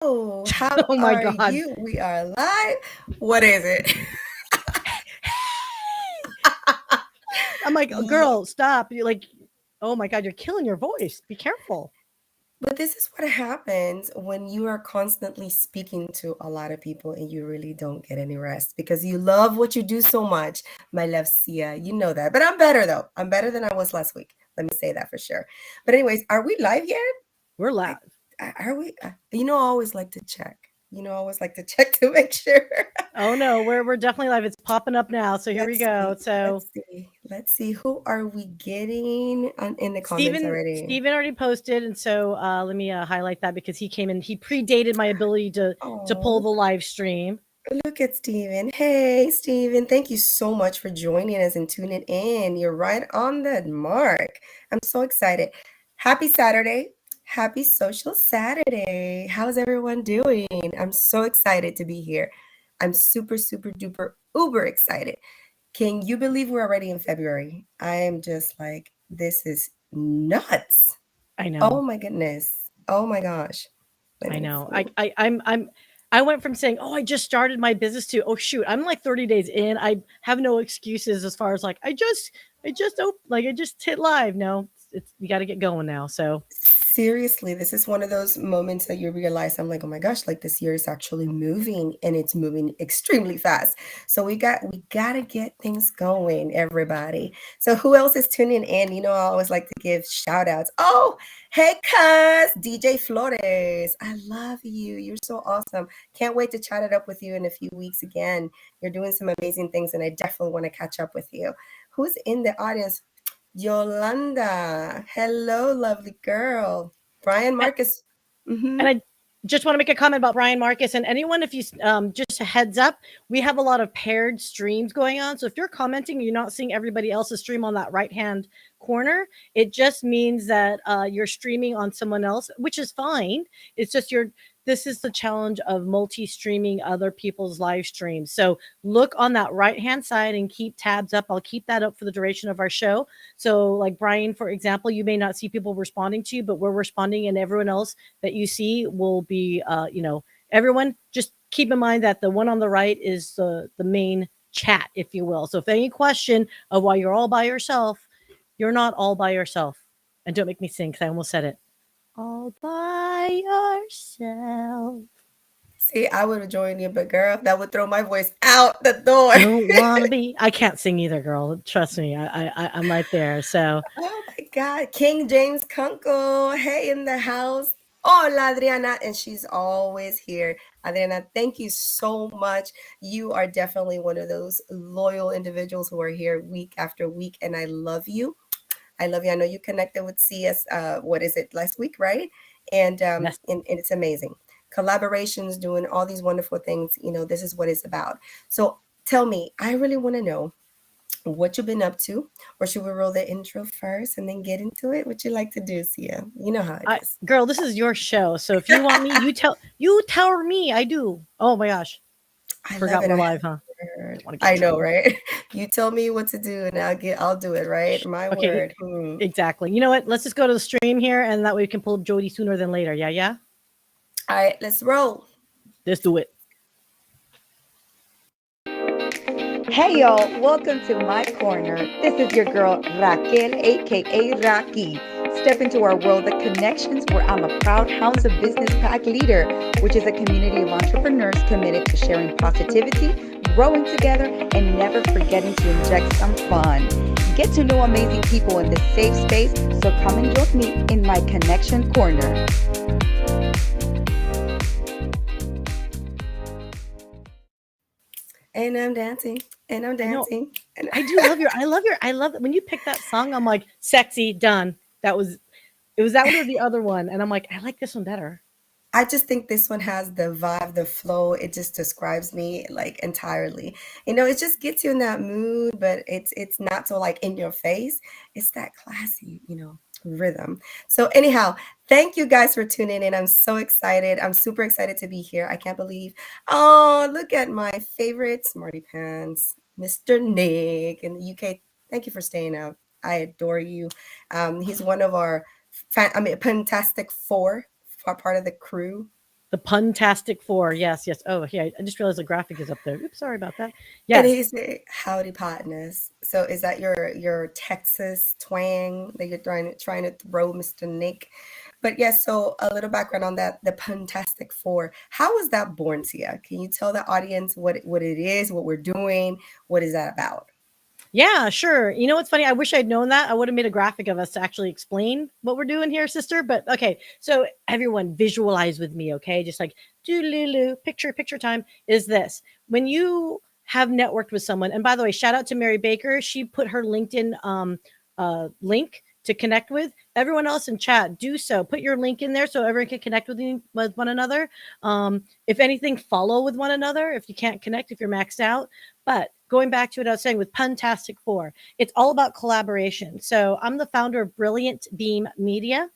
How Oh my are God. you? We are live. What is it? I'm like, "Oh, Ye- girl, stop. You're like, oh my God, you're killing your voice. Be careful. But this is what happens when you are constantly speaking to a lot of people and you really don't get any rest because you love what you do so much. My love, Syya, you know that. But I'm better though. I'm better than I was last week. Let me say that for sure. But anyways, are we live yet? We're I, live. are we? I always like to check. I always like to check to make sure. Oh no, we're definitely live. It's popping up now. So here we Let's go. see. So Let's see. Let's see. Who are we getting in the comments Steven already? Steven already posted, and so let me highlight that because he came in. He predated my ability to pull Oh, the live stream. look at Steven. Hey, Steven. Thank you so much for joining us and tuning in. You're right on the mark. I'm so excited. Happy Saturday. Happy Social Saturday. How's everyone doing? I'm so excited to be here. I'm super, super duper uber excited. Can you believe we're already in February? I am just like, this is nuts. I Oh know. my goodness. Oh my gosh. Let I me know. see. I went from saying, "Oh, I just started my business" to, "Oh shoot, I'm like 30 days in. I have no excuses as far as like I just hit live." No, it's you got to get going now. So Seriously, this is one of those moments that you realize I'm like, oh my gosh, like this year is actually moving and it's moving extremely fast. So we gotta get things going, everybody. So who else is tuning in? I always like to give shout outs. Oh, hey cuz DJ Flores. I love you. You're so awesome. Can't wait to chat it up with you in a few weeks again. You're doing some amazing things and I definitely want to catch up with you. Who's in the audience? Yolanda. Hello, lovely girl. Brian and, Marcus. and Mm-hmm. I just want to make a comment about Brian Marcus and anyone. If you just a heads up, we have a lot of paired streams going on. So if you're commenting, you're not seeing everybody else's stream on that right hand corner. It just means that you're streaming on someone else, which is fine. It's just you're. This is the challenge of multi-streaming other people's live streams. So look on that right hand side and keep tabs up. I'll keep that up for the duration of our show. So, like Brian, for example, you may not see people responding to you, but we're responding, and everyone else that you see will be, everyone just keep in mind that the one on the right is the main chat, if you will. So if any question of why you're all by yourself, you're not all by yourself. And don't make me sing because I almost said it. All by yourself. See, I would have joined you, but girl, that would throw my voice out the door. Don't wanna be. I can't sing either, girl. Trust me. I'm right there. So Oh my God. King James Kunkel. Hey, in the house. Hola, Adriana. And she's always here. Adriana, thank you so much. You are definitely one of those loyal individuals who are here week after week. And I love you. I love you. I know you connected with CS. What is it, last week, right? And yes, and it's amazing. Collaborations, doing all these wonderful things. This is what it's about. So tell me, I really want to know what you've been up to, or should we roll the intro first and then get into it? What you like to do, Sia? You know how it I is. girl, this is your show. So if you want me, you tell me. I do. Oh my gosh, I love forgot it. we're I have live, huh? a word. Don't want to get in I know, trouble. right? You tell me what to do, and I'll do it. Right? My Okay, word. Hmm. exactly. You know what? Let's just go to the stream here, and that way we can pull up Jody sooner than later. Yeah, yeah. All right, let's roll. Let's do it. Hey y'all, welcome to my corner. This is your girl Raquel, aka Raki. Step into our world of connections where I'm a proud Hounds of Business Pack leader, which is a community of entrepreneurs committed to sharing positivity, growing together, and never forgetting to inject some fun. Get to know amazing people in this safe space, so come and join me in my connection corner. And I'm dancing, and I'm I know. dancing, and I do love your. I love your. I love when you pick that song. I'm like sexy done. That was. It was that one or the other one, and I'm like, I like this one better. I just think this one has the vibe, the flow. It just describes me like entirely. It just gets you in that mood, but it's not so like in your face. It's that classy, rhythm. So anyhow, thank you guys for tuning in. I'm so excited. I'm super excited to be here. I can't believe. Oh, look at my favorite smarty pants, Mr. Nick in the UK. Thank you for staying out. I adore you. He's one of our fantastic four, part of the crew. The puntastic four. Yes, yes. Oh, yeah. I just realized the graphic is up there. Oops, sorry about that. And Yes. he's a howdy partners. So is that your Texas twang that you're trying to throw, Mr. Nick? But yes, so a little background on that, the Puntastic Four. How was that born, Sia? Can you tell the audience what it is, what we're doing, what is that about? Yeah, sure. You know what's funny? I wish I'd known that. I would have made a graphic of us to actually explain what we're doing here, sister. But okay, so everyone visualize with me, okay? Just like doodaloo, picture time is this. When you have networked with someone, and by the way, shout out to Mary Baker. She put her LinkedIn link to connect with. Everyone else in chat, do so. Put your link in there so everyone can connect with one another. If anything, follow with one another if you can't connect, if you're maxed out. But going back to what I was saying with Puntastic Four, it's all about collaboration. So I'm the founder of Brilliant Beam Media.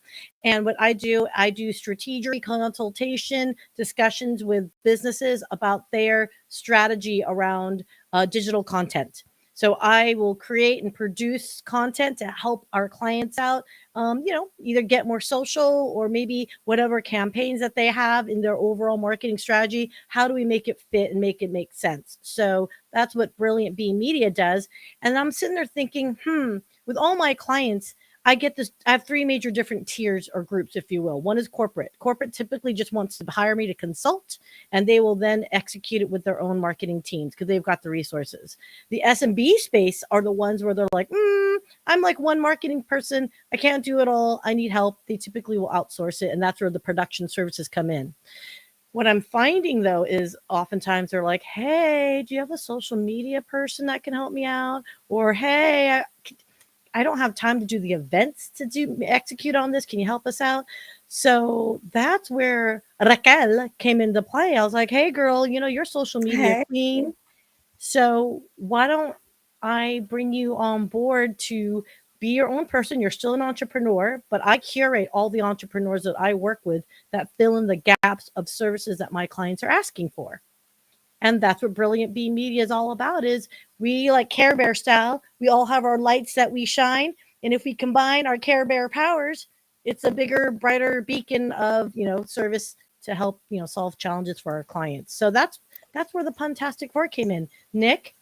And what I do strategic consultation, discussions with businesses about their strategy around digital content. So I will create and produce content to help our clients out. Either get more social or maybe whatever campaigns that they have in their overall marketing strategy. How do we make it fit and make it make sense? So that's what Brilliant Beam Media does. And I'm sitting there thinking, with all my clients, I get this. I have three major different tiers or groups, if you will. One is corporate. Corporate typically just wants to hire me to consult, and they will then execute it with their own marketing teams because they've got the resources. The SMB space are the ones where they're like, I'm like one marketing person. I can't do it all. I need help. They typically will outsource it, and that's where the production services come in. What I'm finding though is oftentimes they're like, "Hey, do you have a social media person that can help me out?" Or, "Hey, I don't have time to do the events to execute on this. Can you help us out?" So that's where Raquel came into play. I was like, "Hey, girl, you're social media Hey. queen. So why don't I bring you on board to be your own person? You're still an entrepreneur, but I curate all the entrepreneurs that I work with that fill in the gaps of services that my clients are asking for." And that's what Brilliant Bee Media is all about is we like Care Bear style. We all have our lights that we shine. And if we combine our Care Bear powers, it's a bigger, brighter beacon of, service to help, solve challenges for our clients. So that's where the Puntastic Four came in. Nick,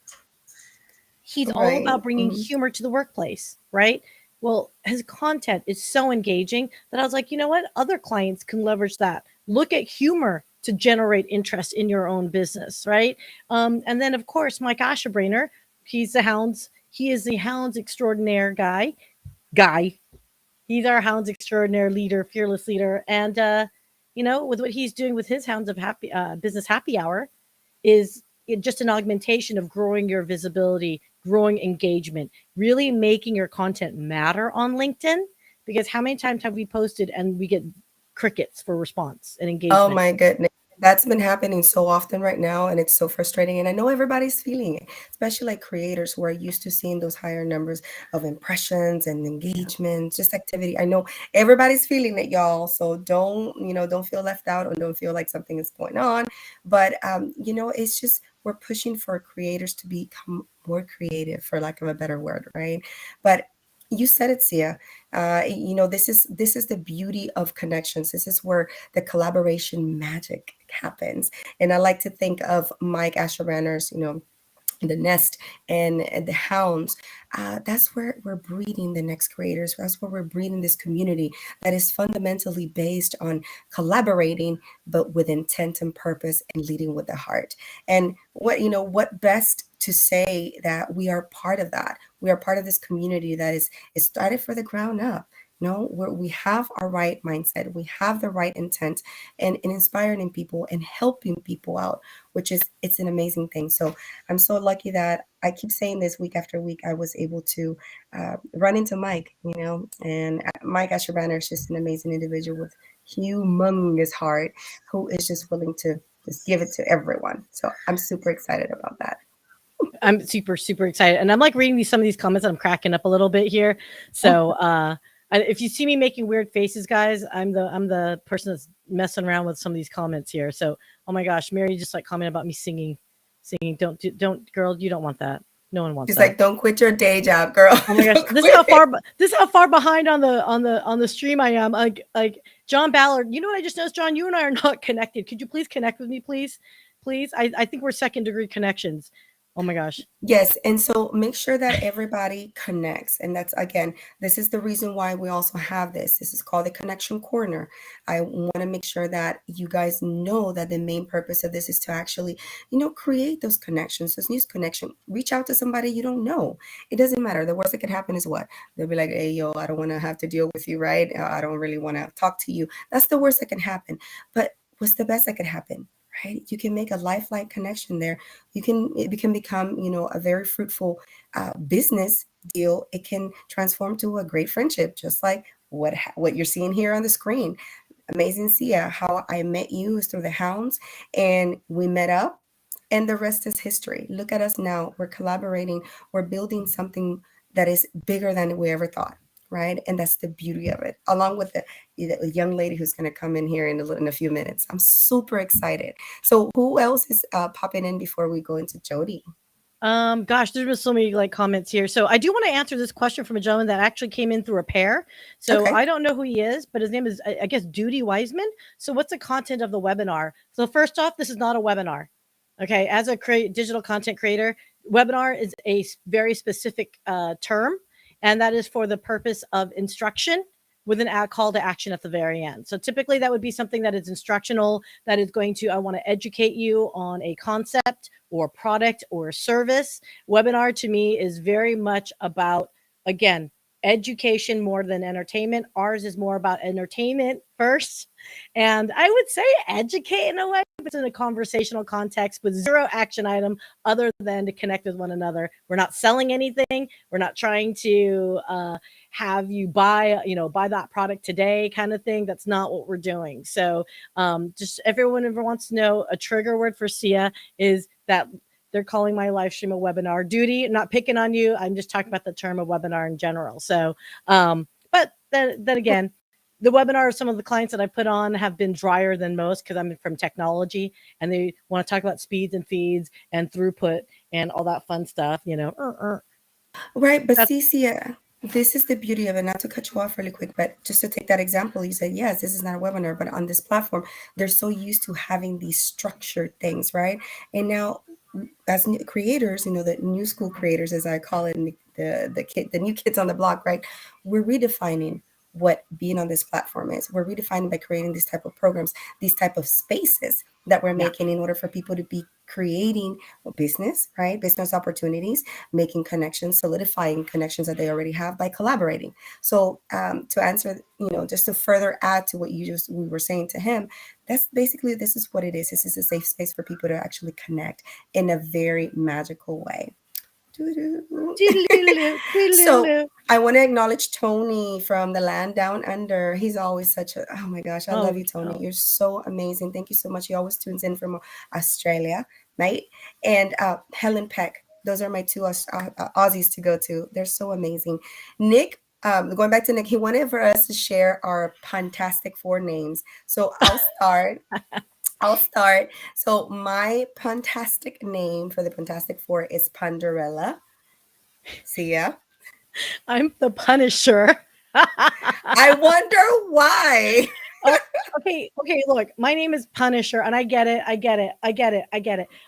he's all Right. about bringing humor to the workplace, right? Well, his content is so engaging that I was like, you know what? Other clients can leverage that. Look at humor to generate interest in your own business, right? And then, of course, Mike Ashabraners, he's the Hounds. He is the Hounds extraordinaire guy. He's our Hounds extraordinaire leader, fearless leader. And, with what he's doing with his Hounds of Happy Business Happy Hour, is just an augmentation of growing your visibility, growing engagement, really making your content matter on LinkedIn. Because how many times have we posted and we get crickets for response and Oh engagement? my goodness. That's been happening so often right now, and it's so frustrating. And I know everybody's feeling it, especially like creators who are used to seeing those higher numbers of impressions and Yeah. engagements, just activity. I know everybody's feeling it, y'all. So don't feel left out or don't feel like something is going on. But it's just we're pushing for creators to become more creative, for lack of a better word, right? But you said it, Sia. This is the beauty of connections. This is where the collaboration magic happens. And I like to think of Mike Ashabraners, the nest and the hounds. That's where we're breeding the next creators. That's where we're breeding this community that is fundamentally based on collaborating, but with intent and purpose and leading with the heart. And what best to say that we are part of that. We are part of this community that is started for the ground up. No, we have our right mindset, we have the right intent, and inspiring people and helping people out, which is it's an amazing thing. So I'm so lucky that I keep saying this week after week. I was able to run into Mike, and Mike Asherbanner is just an amazing individual with humongous heart who is just willing to just give it to everyone. So I'm super excited about that. I'm super, super excited. And I'm like reading some of these comments and I'm cracking up a little bit here. So if you see me making weird faces, guys, I'm the person that's messing around with some of these comments here. So oh my gosh, Mary just like commented about me singing. Don't girl, you don't want that. No one wants She's that. like, don't quit your day job, girl. Oh my gosh, Don't this is how quit. far behind on the stream I am. Like John Ballard, you know what I just noticed, John? You and I are not connected. Could you please connect with me, please? Please, I think we're second degree connections. Oh my gosh. Yes, and so make sure that everybody connects. And that's again, this is the reason why we also have this. This is called the connection corner. I want to make sure that you guys know that the main purpose of this is to actually, create those connections, those new connection. Reach out to somebody you don't know. It doesn't matter. The worst that could happen is what? They'll be like, hey, yo, I don't want to have to deal with you, right? I don't really want to talk to you. That's the worst that can happen. But what's the best that could happen? Right? You can make a lifelike connection there. It can become, a very fruitful business deal. It can transform to a great friendship, just like what you're seeing here on the screen. Amazing Syya, how I met you is through the Hounds, and we met up, and the rest is history. Look at us now. We're collaborating. We're building something that is bigger than we ever thought, right? And that's the beauty of it, along with the young lady who's going to come in here in a few minutes. I'm super excited. So who else is popping in before we go into Jodie? Gosh, there's been so many like comments here. So I do want to answer this question from a gentleman that actually came in through a pair. So Okay. I don't know who he is, but his name is, I guess, Duty Wiseman. So what's the content of the webinar? So first off, this is not a webinar. Okay. As a digital content creator, webinar is a very specific term, and that is for the purpose of instruction with an call to action at the very end. So typically that would be something that is instructional, that is going to, I want to educate you on a concept or product or service. Webinar to me is very much about, again, education more than entertainment. Ours is more about entertainment first. And I would say educate in a way, but it's in a conversational context with zero action item other than to connect with one another. We're not selling anything. We're not trying to have you buy that product today kind of thing. That's not what we're doing. So just everyone ever wants to know, a trigger word for Syya is that they're calling my live stream a webinar. Duty, not picking on you. I'm just talking about the term of webinar in general. So, but then again, the webinars, some of the clients that I put on have been drier than most because I'm from technology and they want to talk about speeds and feeds and throughput and all that fun stuff, Right, but see, Syya, this is the beauty of it. Not to cut you off really quick, but just to take that example, you said, yes, this is not a webinar, but on this platform, they're so used to having these structured things, right? And now, as creators, the new school creators, as I call it, and the new kids on the block, right? We're redefining what being on this platform is. We're redefining by creating these type of programs, these type of spaces that we're making in order for people to be creating business, right? Business opportunities, making connections, solidifying connections that they already have by collaborating. So to answer, just to further add to what we were saying to him, that's basically, this is what it is. This is a safe space for people to actually connect in a very magical way. So I want to acknowledge Tony from the land down under. He's always oh my gosh, I love you, Tony. You're so amazing. Thank you so much. He always tunes in from Australia, right? And Helen Peck. Those are my two Aussies to go to. They're so amazing. Nick, going back to Nick, he wanted for us to share our Fantastic Four names. So I'll start. So my fantastic name for the Fantastic Four is Pandarella. Syya. I'm the Punisher. I wonder why. Okay. Look, my name is Punisher, and I get it.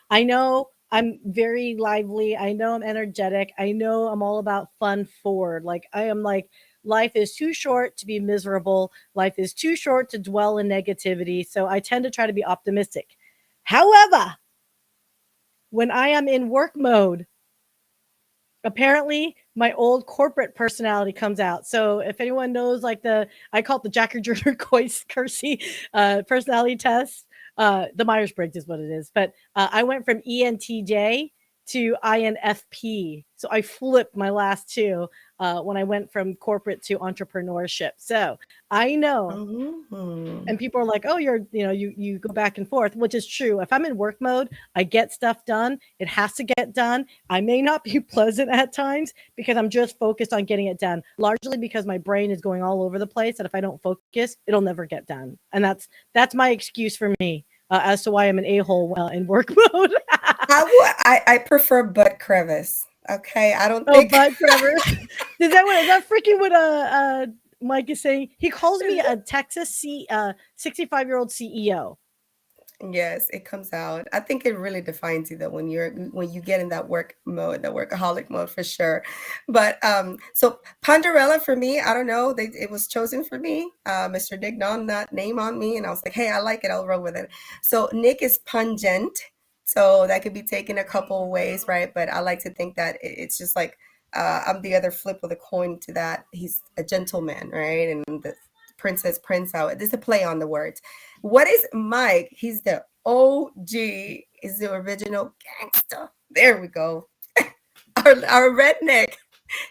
I know I'm very lively. I know I'm energetic. I know I'm all about fun forward. Like I am like, life is too short to be miserable. Life is too short to dwell in negativity. So I tend to try to be optimistic. However, when I am in work mode, apparently my old corporate personality comes out. So if anyone knows, like I call it the Jacker Jordan Kersey personality test, the Myers-Briggs is what it is. But I went from ENTJ to INFP. So I flipped my last two when I went from corporate to entrepreneurship. So I know, and people are like, oh, you go back and forth, which is true. If I'm in work mode, I get stuff done. It has to get done. I may not be pleasant at times because I'm just focused on getting it done, largely because my brain is going all over the place. And if I don't focus, it'll never get done. And that's my excuse for me as to why I'm an a-hole in work mode. I prefer butt crevice. Okay, I don't Oh, think but Trevor, is that freaking what Mike is saying? He calls me a Texas 65-year-old CEO. yes, it comes out. I think it really defines you though when you get in that work mode, the workaholic mode for sure. But so Ponderella for me, I don't know, it was chosen for me. Mr. Dignon that name on me, and I was like, hey, I like it, I'll roll with it. So Nick is pungent, so that could be taken a couple of ways, right? But I like to think that it's just like I'm the other flip of the coin to that. He's a gentleman, right? And the princess prince out. This is a play on the words. What is Mike? He's the OG. Is the original gangster. There we go. Our redneck.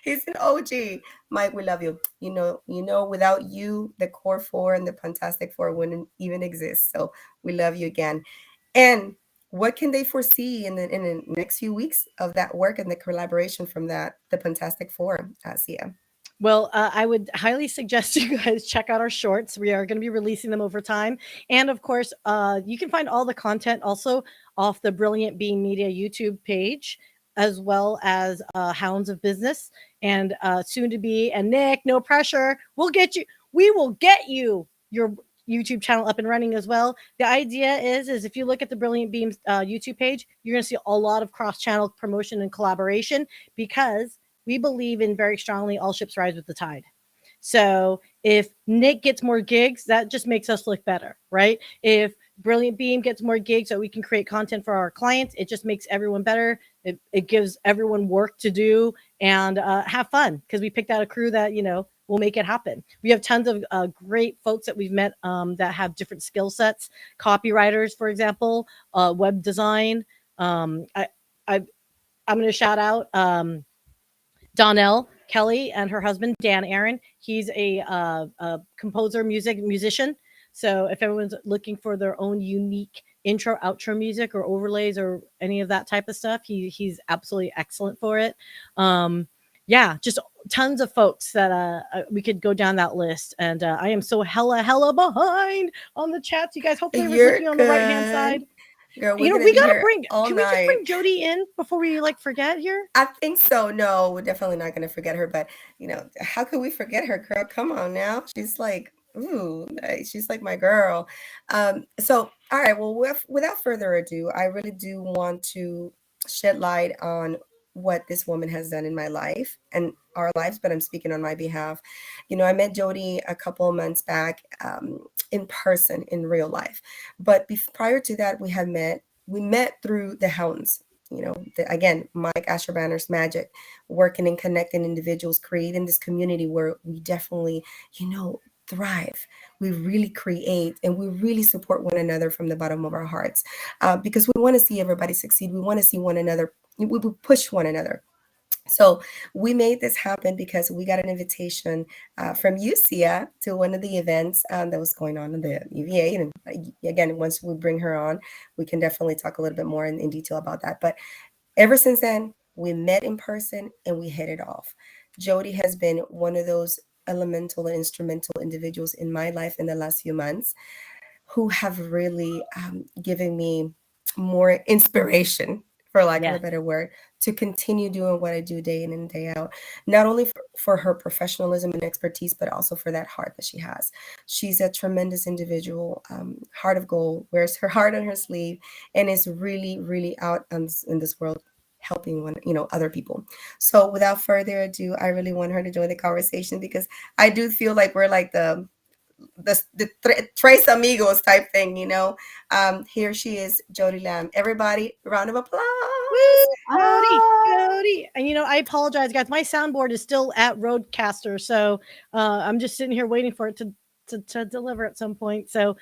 He's an OG. Mike, we love you. Without you, the core four and the Fantastic Four wouldn't even exist. So we love you again. And what can they foresee in the next few weeks of that work and the collaboration from the Fantastic Four, Syya? Well, I would highly suggest you guys check out our shorts. We are going to be releasing them over time. And of course, you can find all the content also off the Brilliant Being Media YouTube page, as well as Hounds of Business and soon to be. And Nick, no pressure. We will get you your YouTube channel up and running as well. The idea is if you look at the Brilliant Beams YouTube page, you're going to see a lot of cross channel promotion and collaboration because we believe in very strongly all ships rise with the tide. So if Nick gets more gigs, that just makes us look better, right? If Brilliant Beam gets more gigs so we can create content for our clients, it just makes everyone better. It gives everyone work to do and have fun because we picked out a crew that, will make it happen. We have tons of great folks that we've met that have different skill sets, copywriters, for example, web design. I'm going to shout out Donnell Kelly and her husband Dan Aaron. He's a composer, musician. So if everyone's looking for their own unique intro, outro music or overlays or any of that type of stuff, he's absolutely excellent for it. Yeah, just tons of folks that we could go down that list. And I am so hella behind on the chats. You guys, hopefully everyone's You're looking on the right hand good. side. Girl, we're gonna We be gotta here bring. all Can we just bring night. Jodie in before we forget here? I think so. No, we're definitely not going to forget her. But how could we forget her, girl? Come on now. She's like, ooh, she's like my girl. So, all right. Well, without further ado, I really do want to shed light on what this woman has done in my life and our lives. But I'm speaking on my behalf. I met Jodie a couple of months back in person, in real life. But prior to that, we met through the Hounds. Again, Mike Ashabraners magic, working and connecting individuals, creating this community where we definitely, thrive. We really create and we really support one another from the bottom of our hearts because we want to see everybody succeed. We want to see one another. We push one another. So we made this happen because we got an invitation from UCIA to one of the events that was going on in the UVA. And again, once we bring her on, we can definitely talk a little bit more in detail about that. But ever since then, we met in person and we hit it off. Jodie has been one of those elemental and instrumental individuals in my life in the last few months who have really given me more inspiration, for lack of a Yeah. better word, to continue doing what I do day in and day out. Not only for her professionalism and expertise, but also for that heart that she has. She's a tremendous individual, heart of gold, wears her heart on her sleeve, and is really, really out in this world helping other people. So without further ado, I really want her to join the conversation because I do feel like we're like the Tres Amigos type thing. Here she is, Jodie Lamb. Everybody, round of applause. Woo! Jody, Ah, Jody. And I apologize, guys. My soundboard is still at Roadcaster, so I'm just sitting here waiting for it to deliver at some point. So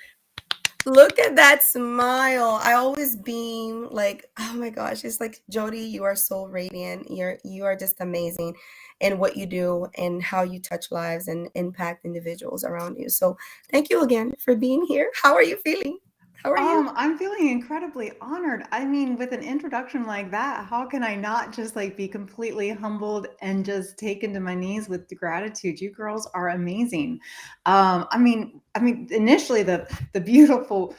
Look at that smile. I always beam like, oh my gosh, it's like Jodie, you are so radiant. You are just amazing in what you do and how you touch lives and impact individuals around you. So thank you again for being here. How are you feeling? How are you? I'm feeling incredibly honored. I mean, with an introduction like that, how can I not just like be completely humbled and just taken to my knees with gratitude? You girls are amazing. I mean, I mean, initially the beautiful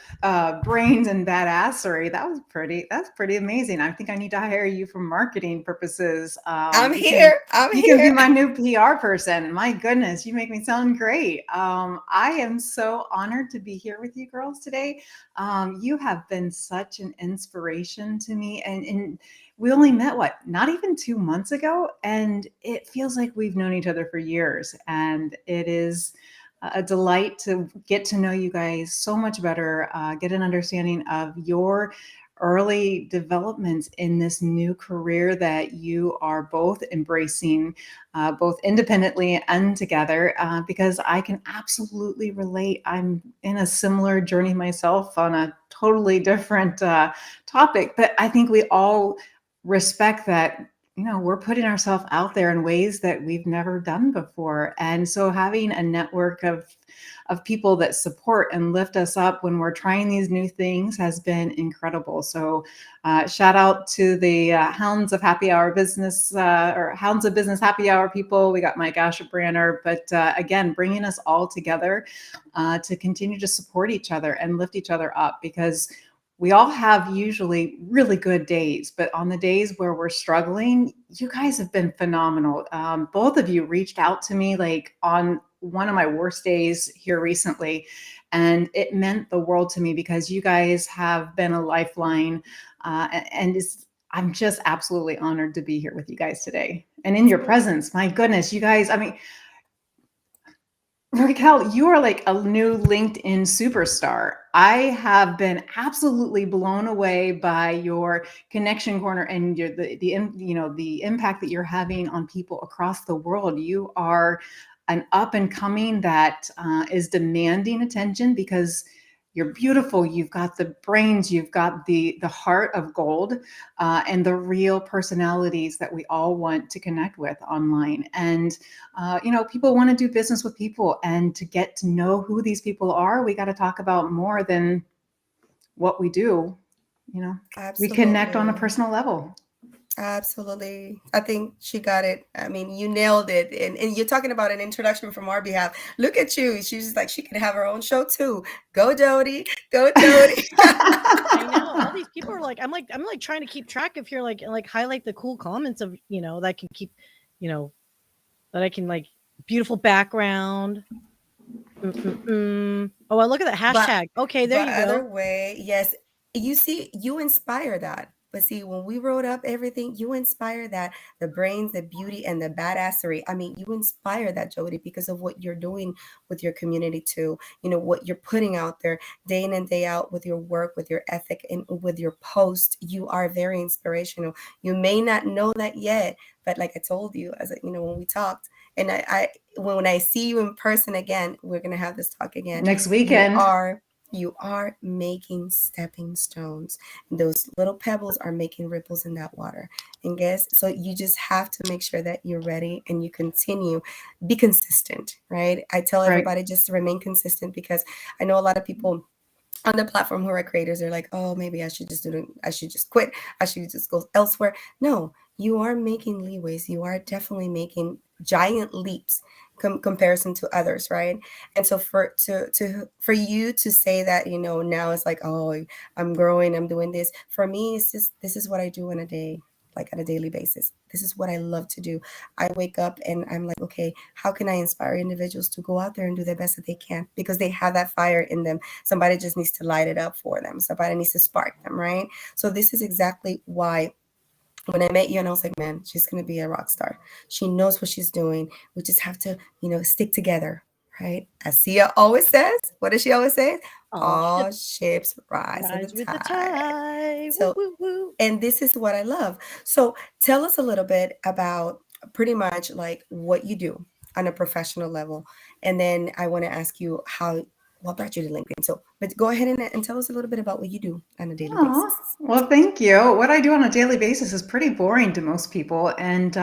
brains and badassery, that's pretty amazing. I think I need to hire you for marketing purposes. I'm here. I'm You can be here. my new PR person. My goodness, you make me sound great. I am so honored to be here with you girls today. You have been such an inspiration to me, and we only met not even 2 months ago, and it feels like we've known each other for years, and it is a delight to get to know you guys so much better, get an understanding of your early developments in this new career that you are both embracing, both independently and together, because I can absolutely relate. I'm in a similar journey myself on a totally different topic, but I think we all respect that, we're putting ourselves out there in ways that we've never done before. And so having a network of people that support and lift us up when we're trying these new things has been incredible. So shout out to the Hounds of Happy Hour Business, or Hounds of Business Happy Hour people. We got Mike Ashabraners, but again, bringing us all together to continue to support each other and lift each other up, because we all have usually really good days, but on the days where we're struggling, you guys have been phenomenal. Both of you reached out to me like on one of my worst days here recently, and it meant the world to me because you guys have been a lifeline, and I'm just absolutely honored to be here with you guys today and in your presence. My goodness, you guys, I mean, Raquel, you are like a new LinkedIn superstar. I have been absolutely blown away by your connection corner and the impact that you're having on people across the world. You are an up and coming that is demanding attention because you're beautiful. You've got the brains, you've got the heart of gold, and the real personalities that we all want to connect with online. And people want to do business with people, and to get to know who these people are, we got to talk about more than what we do. We connect on a Absolutely. personal level. Absolutely. I think she got it. I mean, you nailed it. And you're talking about an introduction from our behalf. Look at you. She's just like, she could have her own show too. Go, Jodie. Go, Jodie. I know all these people are like, I'm like trying to keep track of here, like highlight the cool comments of, that I can keep, that I can like beautiful background. Oh, I look at that hashtag. Okay, there But you other go. way, yes. You see, you inspire that. But see, when we wrote up everything, you inspire that, the brains, the beauty, and the badassery. I mean, you inspire that, Jodie, because of what you're doing with your community too. What you're putting out there day in and day out with your work, with your ethic, and with your post. You are very inspirational. You may not know that yet, but like I told you, when we talked, and when I see you in person again, we're gonna have this talk again. Next You weekend. are making stepping stones. And those little pebbles are making ripples in that water. And guess, so you just have to make sure that you're ready and you continue, be consistent, right? I tell Right. everybody just to remain consistent, because I know a lot of people on the platform who are creators are like, oh, maybe I should just quit. I should just go elsewhere. No, you are making leeways. You are definitely making giant leaps comparison to others, right? And so for you to say that, now it's like, oh, I'm growing, I'm doing this. For me, it's just, this is what I do in a day, like on a daily basis. This is what I love to do. I wake up and I'm like, okay, how can I inspire individuals to go out there and do the best that they can, because they have that fire in them. Somebody just needs to light it up for them. Somebody needs to spark them, right? So this is exactly why when I met you, and I was like, man, she's going to be a rock star. She knows what she's doing. We just have to, stick together, right? As Syya always says, what does she always say? All ships rise with the tide. So, woo, woo, woo. and this is what I love. So tell us a little bit about pretty much like what you do on a professional level. And then I want to ask you what brought you to LinkedIn. So, but go ahead and tell us a little bit about what you do on a daily basis. Well, thank you. What I do on a daily basis is pretty boring to most people. And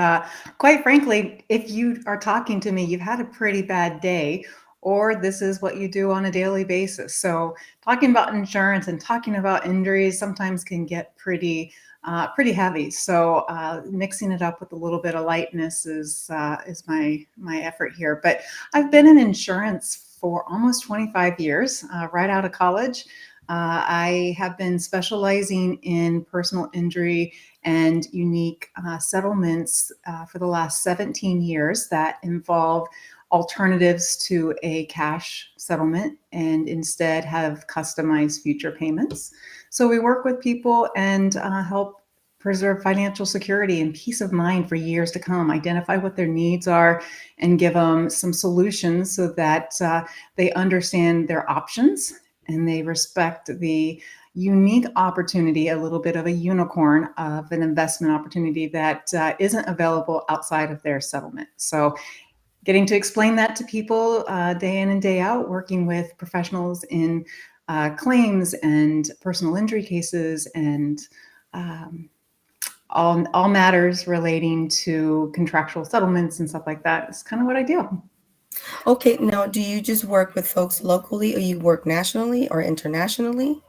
quite frankly, if you are talking to me, you've had a pretty bad day, or this is what you do on a daily basis. So talking about insurance and talking about injuries sometimes can get pretty heavy. So mixing it up with a little bit of lightness is my effort here. But I've been in insurance for almost 25 years, right out of college. I have been specializing in personal injury and unique settlements for the last 17 years that involve alternatives to a cash settlement and instead have customized future payments. So we work with people and help preserve financial security and peace of mind for years to come, identify what their needs are, and give them some solutions so that they understand their options and they respect the unique opportunity, a little bit of a unicorn of an investment opportunity that isn't available outside of their settlement. So getting to explain that to people day in and day out, working with professionals in claims and personal injury cases and all matters relating to contractual settlements and stuff like that is kind of what I do. Okay, now do you just work with folks locally, or you work nationally or internationally?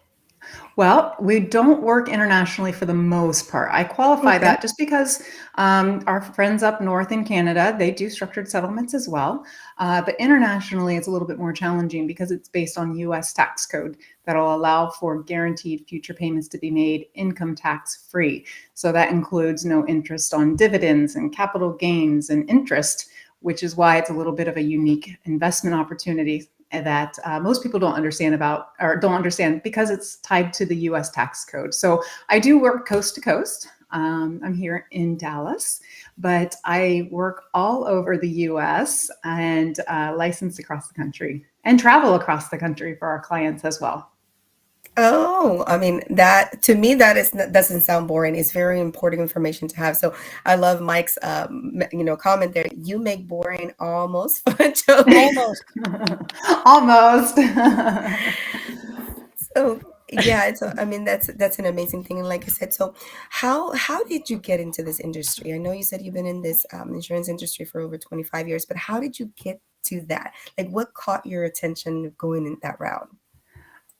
Well, we don't work internationally for the most part. I qualify Okay. that just because our friends up north in Canada, they do structured settlements as well. But internationally, it's a little bit more challenging because it's based on US tax code that'll allow for guaranteed future payments to be made income tax free. So that includes no interest on dividends and capital gains and interest, which is why it's a little bit of a unique investment opportunity that most people don't understand about, or don't understand because it's tied to the US tax code. So I do work coast to coast. I'm here in Dallas, but I work all over the US and licensed across the country and travel across the country for our clients as well. Oh, I mean, that to me, doesn't sound boring. It's very important information to have. So I love Mike's comment there. You make boring almost fun. Almost. Almost. So yeah, I mean, that's an amazing thing. And like I said, so how did you get into this industry? I know you said you've been in this insurance industry for over 25 years, but how did you get to that? Like, what caught your attention going in that route?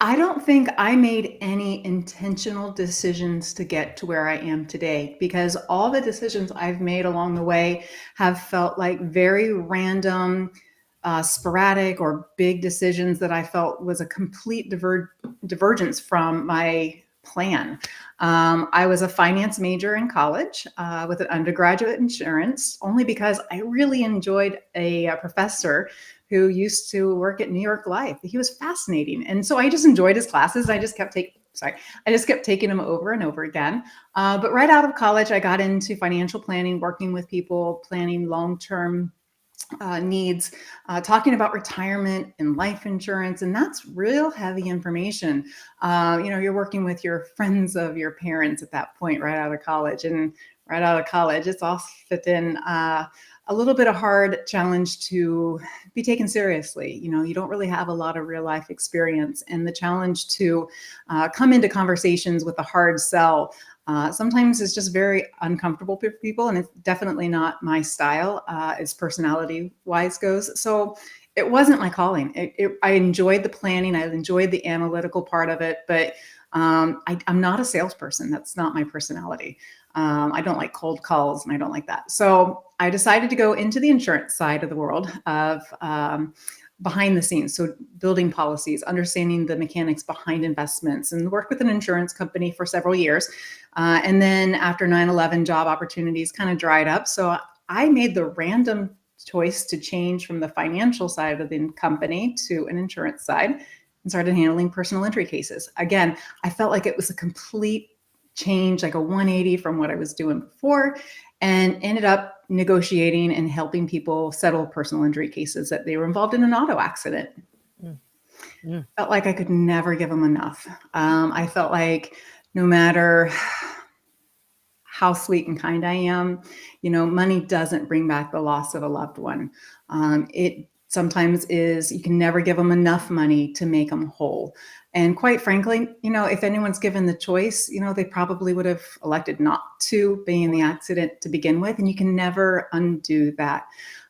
I don't think I made any intentional decisions to get to where I am today, because all the decisions I've made along the way have felt like very random, sporadic, or big decisions that I felt was a complete divergence from my plan. I was a finance major in college with an undergraduate insurance, only because I really enjoyed a professor who used to work at New York Life. He was fascinating. And so I just enjoyed his classes. I just kept taking them over and over again. But right out of college, I got into financial planning, working with people, planning long-term needs, talking about retirement and life insurance. And that's real heavy information. You're working with your friends of your parents at that point, right out of college. And right out of college, it's often a little bit of hard challenge to be taken seriously. You don't really have a lot of real life experience, and the challenge to come into conversations with a hard sell sometimes is just very uncomfortable for people, and it's definitely not my style as personality wise goes. So it wasn't my calling. I enjoyed the planning, I enjoyed the analytical part of it, but I'm not a salesperson. That's not my personality. I don't like cold calls, and I don't like that. So I decided to go into the insurance side of the world of behind the scenes. So building policies, understanding the mechanics behind investments, and worked with an insurance company for several years. And then after 9/11, job opportunities kind of dried up. So I made the random choice to change from the financial side of the company to an insurance side and started handling personal injury cases. Again, I felt like it was a complete change, like a 180 from what I was doing before, and ended up negotiating and helping people settle personal injury cases that they were involved in an auto accident. Felt like I could never give them enough. I felt like no matter how sweet and kind I am, money doesn't bring back the loss of a loved one. It sometimes is, you can never give them enough money to make them whole. And quite frankly, if anyone's given the choice, they probably would have elected not to be in the accident to begin with, and you can never undo that.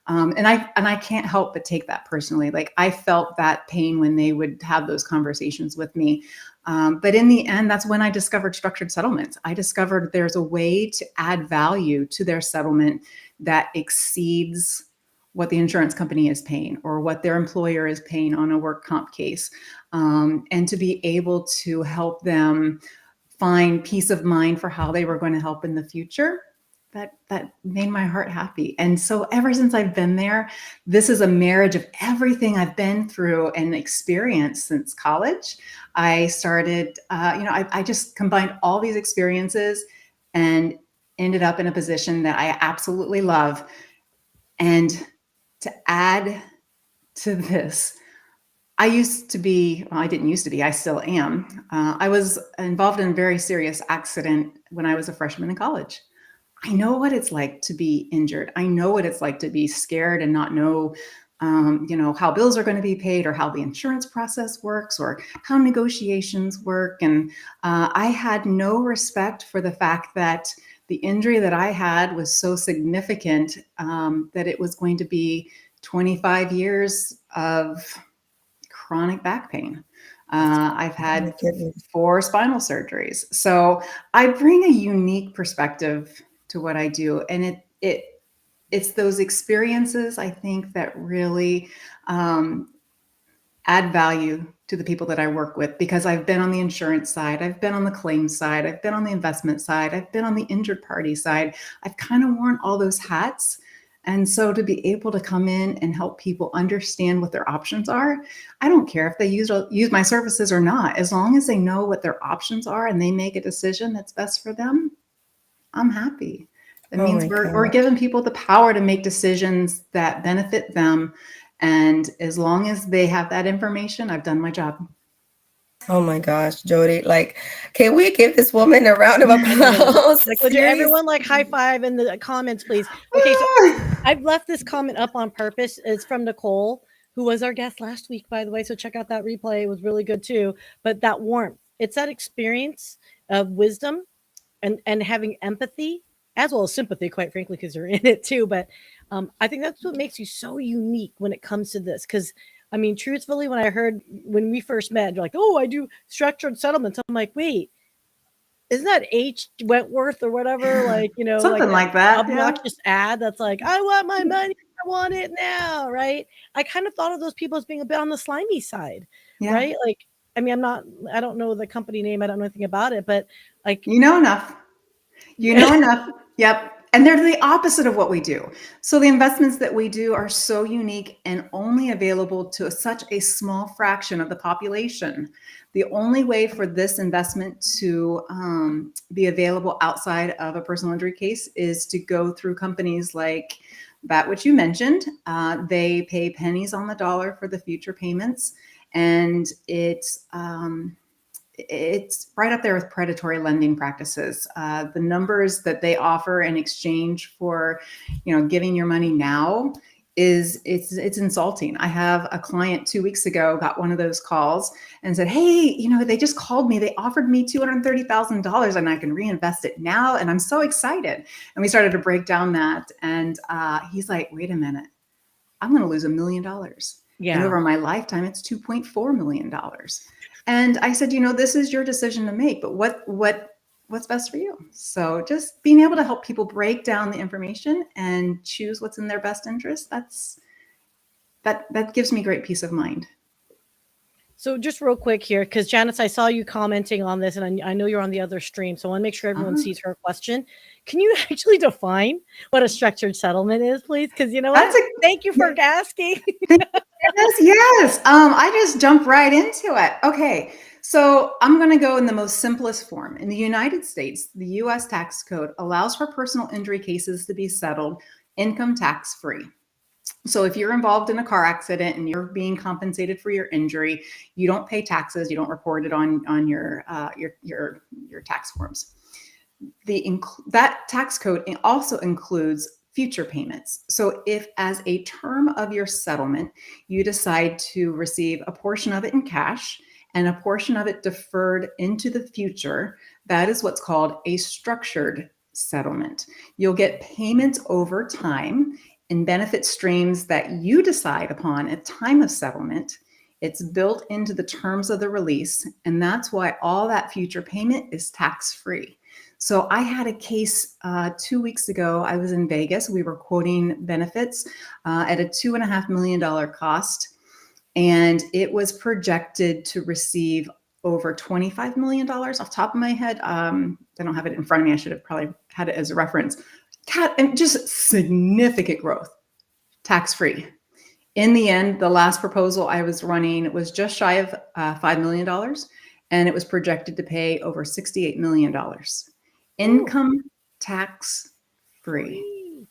And I can't help but take that personally. Like, I felt that pain when they would have those conversations with me. But in the end, that's when I discovered structured settlements. I discovered there's a way to add value to their settlement that exceeds what the insurance company is paying or what their employer is paying on a work comp case, and to be able to help them find peace of mind for how they were going to help in the future. That made my heart happy. And so ever since I've been there, this is a marriage of everything I've been through and experienced since college. I started, I just combined all these experiences and ended up in a position that I absolutely love. And to add to this, I used to be, well, I didn't used to be, I still am. I was involved in a very serious accident when I was a freshman in college. I know what it's like to be injured. I know what it's like to be scared and not know, how bills are going to be paid or how the insurance process works or how negotiations work. And I had no respect for the fact that the injury that I had was so significant that it was going to be 25 years of chronic back pain. I've had 4 spinal surgeries. So I bring a unique perspective to what I do. And it's those experiences, I think, that really add value to the people that I work with, because I've been on the insurance side, I've been on the claims side, I've been on the investment side, I've been on the injured party side. I've kind of worn all those hats. And so to be able to come in and help people understand what their options are, I don't care if they use my services or not, as long as they know what their options are and they make a decision that's best for them, I'm happy. That means we're giving people the power to make decisions that benefit them. And as long as they have that information, I've done my job. Oh my gosh, Jodie, like, can we give this woman a round of applause? Like, would you everyone like high five in the comments, please? Okay, so I've left this comment up on purpose. It's from Nicole, who was our guest last week, by the way. So check out that replay. It was really good too. But that warmth, it's that experience of wisdom and having empathy as well as sympathy, quite frankly, because you're in it too. But I think that's what makes you so unique when it comes to this. Because I mean, truthfully, when we first met, you're like, oh, I do structured settlements. I'm like, wait, isn't that H. Wentworth or whatever? Like, something like that. Obnoxious ad that's like, I want my money. I want it now. Right. I kind of thought of those people as being a bit on the slimy side. Yeah. Right. Like, I mean, I don't know the company name. I don't know anything about it, but like, enough. Enough. Yep. And they're the opposite of what we do. So the investments that we do are so unique and only available to such a small fraction of the population. The only way for this investment to be available outside of a personal injury case is to go through companies like that, which you mentioned. They pay pennies on the dollar for the future payments. And it's right up there with predatory lending practices. The numbers that they offer in exchange for, giving your money now it's insulting. I have a client 2 weeks ago got one of those calls and said, hey, they just called me. They offered me $230,000 and I can reinvest it now. And I'm so excited. And we started to break down that. And he's like, wait a minute, I'm going to lose $1 million. Yeah. And over my lifetime, it's $2.4 million. And I said, this is your decision to make, but what's best for you? So just being able to help people break down the information and choose what's in their best interest, that gives me great peace of mind. So just real quick here, because Janice, I saw you commenting on this, and I know you're on the other stream, so I want to make sure everyone sees her question. Can you actually define what a structured settlement is, please? Because thank you for asking. Yes. I just jumped right into it. Okay. So I'm going to go in the most simplest form. In the United States, the U.S. tax code allows for personal injury cases to be settled income tax free. So if you're involved in a car accident and you're being compensated for your injury, you don't pay taxes. You don't report it on your tax forms. That tax code also includes future payments. So if as a term of your settlement, you decide to receive a portion of it in cash and a portion of it deferred into the future, that is what's called a structured settlement. You'll get payments over time in benefit streams that you decide upon at time of settlement It's built into the terms of the release, and that's why all that future payment is tax-free. So I had a case 2 weeks ago. I was in Vegas. We were quoting benefits at a $2.5 million cost, and it was projected to receive over $25 million off the top of my head. I don't have it in front of me. I should have probably had it as a reference. And just significant growth, tax-free. In the end, the last proposal I was running was just shy of $5 million, and it was projected to pay over $68 million. Income tax free.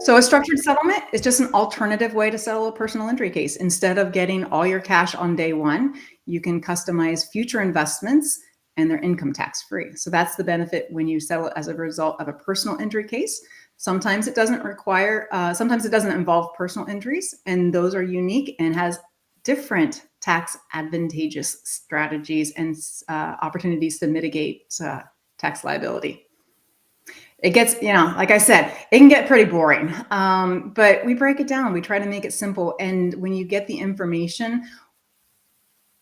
So a structured settlement is just an alternative way to settle a personal injury case. Instead of getting all your cash on day one, you can customize future investments and they're income tax free. So that's the benefit when you settle as a result of a personal injury case. Sometimes it doesn't require, sometimes it doesn't involve personal injuries, and those are unique and has different tax advantageous strategies and opportunities to mitigate tax liability. It gets, like I said, it can get pretty boring, but we break it down. We try to make it simple. And when you get the information,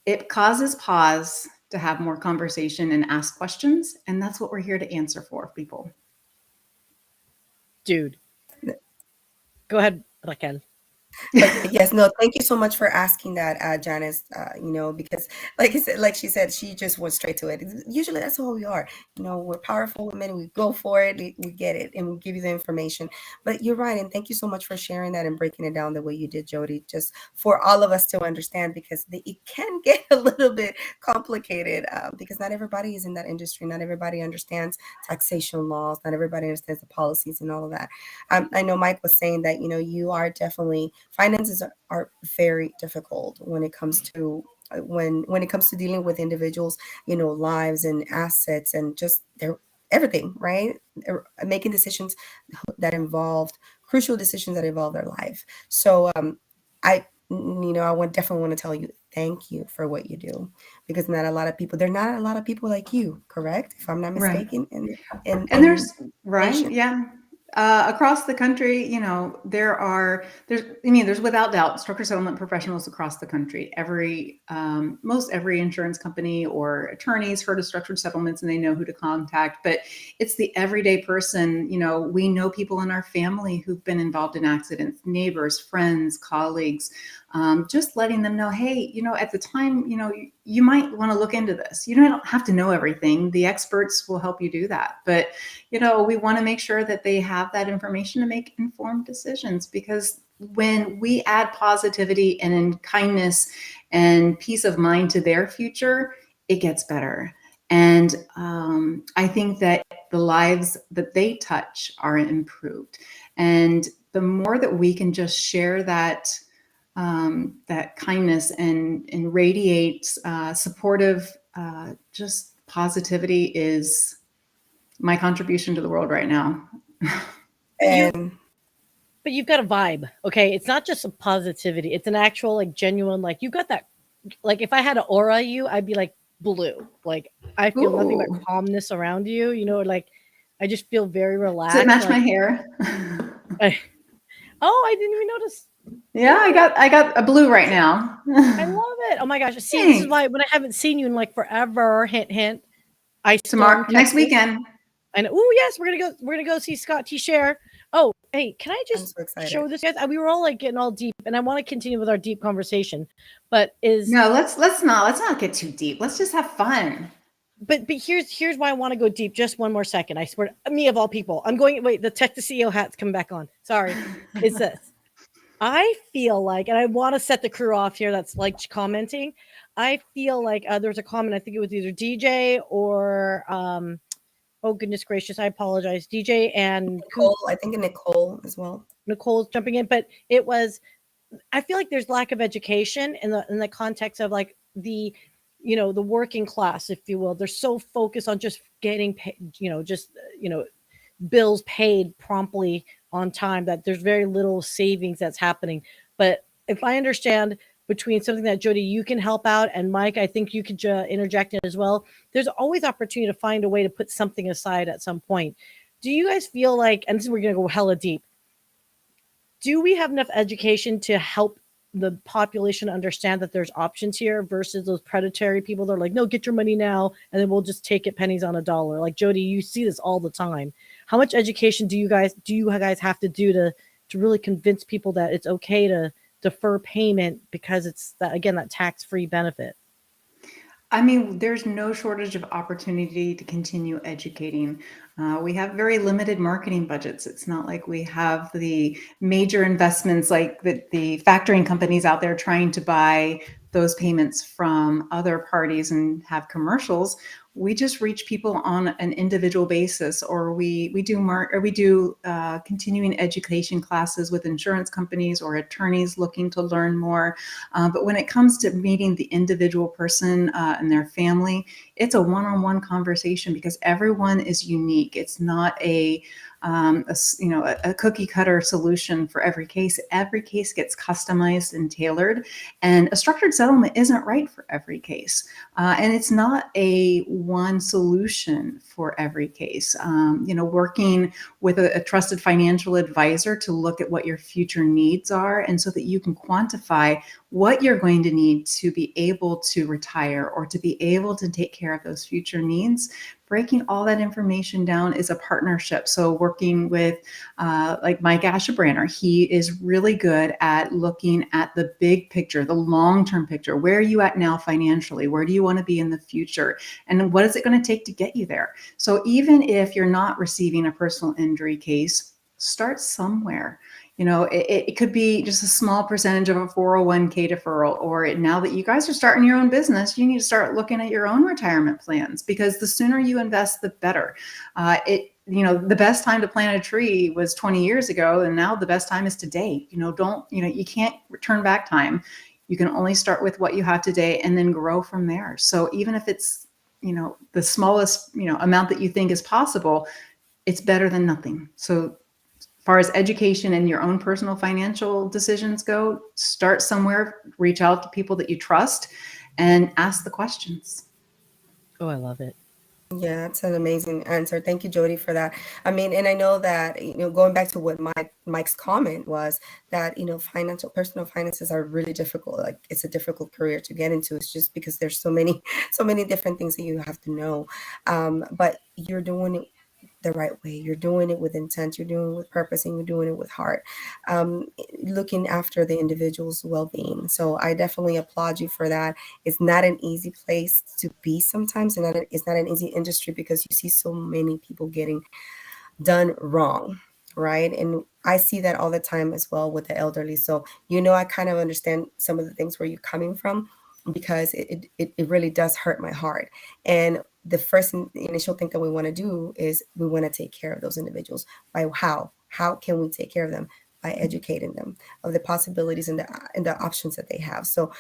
it causes pause to have more conversation and ask questions. And that's what we're here to answer for people. Dude. Go ahead, Raquel. Yes, no, thank you so much for asking that, Janice. Because like I said, like she said, she just went straight to it. Usually that's how we are. We're powerful women. We go for it. We get it, and we give you the information. But you're right, and thank you so much for sharing that and breaking it down the way you did, Jodie. Just for all of us to understand, because it can get a little bit complicated. Because not everybody is in that industry. Not everybody understands taxation laws. Not everybody understands the policies and all of that. I know Mike was saying that you are definitely. Finances are very difficult when it comes to dealing with individuals, lives and assets and just their everything, right? Making decisions that involved crucial decisions that involve their life. So I definitely want to tell you thank you for what you do, because there are not a lot of people like you, correct? If I'm not mistaken. Right. And there's right, yeah. Across the country, there's without doubt structured settlement professionals across the country. Most every insurance company or attorney's heard of structured settlements and they know who to contact, but it's the everyday person. We know people in our family who've been involved in accidents, neighbors, friends, colleagues, just letting them know, hey, at the time, you might want to look into this. You don't have to know everything. The experts will help you do that. But, we want to make sure that they have that information to make informed decisions, because when we add positivity and kindness and peace of mind to their future, it gets better. And I think that the lives that they touch are improved. And the more that we can just share that kindness and radiate supportive, just positivity is my contribution to the world right now. But you've got a vibe, okay? It's not just a positivity. It's an actual, genuine, you've got that, if I had an aura you, I'd be blue. I feel nothing but calmness around you, I just feel very relaxed. Does it match my hair? I didn't even notice. Yeah, I got a blue right now. I love it. Oh my gosh. See, Thanks. This is why when I haven't seen you in forever, hint, hint. Next weekend. I know. Oh yes, we're gonna go see Scott T. Share. Oh, hey, can I just show this, guys? We were all getting all deep, and I want to continue with our deep conversation. But let's not get too deep. Let's just have fun. But here's why I want to go deep. Just one more second. I swear, me of all people, I'm going. Wait, the Tech the CEO hat's coming back on. Sorry, it's this. I feel and I want to set the crew off here that's commenting. I feel there was a comment, I think it was either DJ or, oh goodness gracious, I apologize. DJ and Nicole, I think Nicole as well. Nicole's jumping in, but it was, I feel there's lack of education in the context of the, the working class, if you will. They're so focused on just getting paid, bills paid promptly on time, that there's very little savings that's happening. But if I understand between something that Jodie, you can help out, and Mike, I think you could interject in as well. There's always opportunity to find a way to put something aside at some point. Do you guys feel and this is, we're going to go hella deep. Do we have enough education to help the population understand that there's options here versus those predatory people that are like, no, get your money now, and then we'll just take it pennies on a dollar. Like Jodie, you see this all the time. How much education do you guys have to do to really convince people that it's okay to defer payment because it's that, again, that tax-free benefit? I mean, there's no shortage of opportunity to continue educating. We have very limited marketing budgets. It's not like we have the major investments like the factoring companies out there trying to buy those payments from other parties and have commercials. We just reach people on an individual basis, or we do continuing education classes with insurance companies or attorneys looking to learn more. But when it comes to meeting the individual person and their family, it's a one-on-one conversation because everyone is unique. It's not a cookie cutter solution for every case. Every case gets customized and tailored, and a structured settlement isn't right for every case. And it's not a one solution for every case. Working with a trusted financial advisor to look at what your future needs are, and so that you can quantify what you're going to need to be able to retire or to be able to take care of those future needs. Breaking all that information down is a partnership. So working with like Mike Ashabraners, he is really good at looking at the big picture, the long-term picture. Where are you at now financially? Where do you want to be in the future? And what is it going to take to get you there? So even if you're not receiving a personal injury case, start somewhere. It could be just a small percentage of a 401k deferral, or now that you guys are starting your own business, you need to start looking at your own retirement plans, because the sooner you invest, the better. The best time to plant a tree was 20 years ago, and now the best time is today. You can't turn back time. You can only start with what you have today and then grow from there. So even if it's, the smallest, amount that you think is possible, it's better than nothing. So as far as education and your own personal financial decisions go, start somewhere, reach out to people that you trust, and ask the questions. Oh, I love it. Yeah, that's an amazing answer. Thank you, Jody, for that. I mean, and I know that, going back to what Mike's comment was, that, personal finances are really difficult. Like, it's a difficult career to get into. It's just because there's so many, so many different things that you have to know. But you're doing it the right way. You're doing it with intent. You're doing it with purpose, and you're doing it with heart, um, looking after the individual's well-being. So I definitely applaud you for that. It's not an easy place to be sometimes, and it's not an easy industry because you see so many people getting done wrong, right? And I see that all the time as well with the elderly. So, I kind of understand some of the things where you're coming from, because it really does hurt my heart. And the first initial thing that we want to do is we want to take care of those individuals. By how can we take care of them? By educating them of the possibilities and the options that they have. So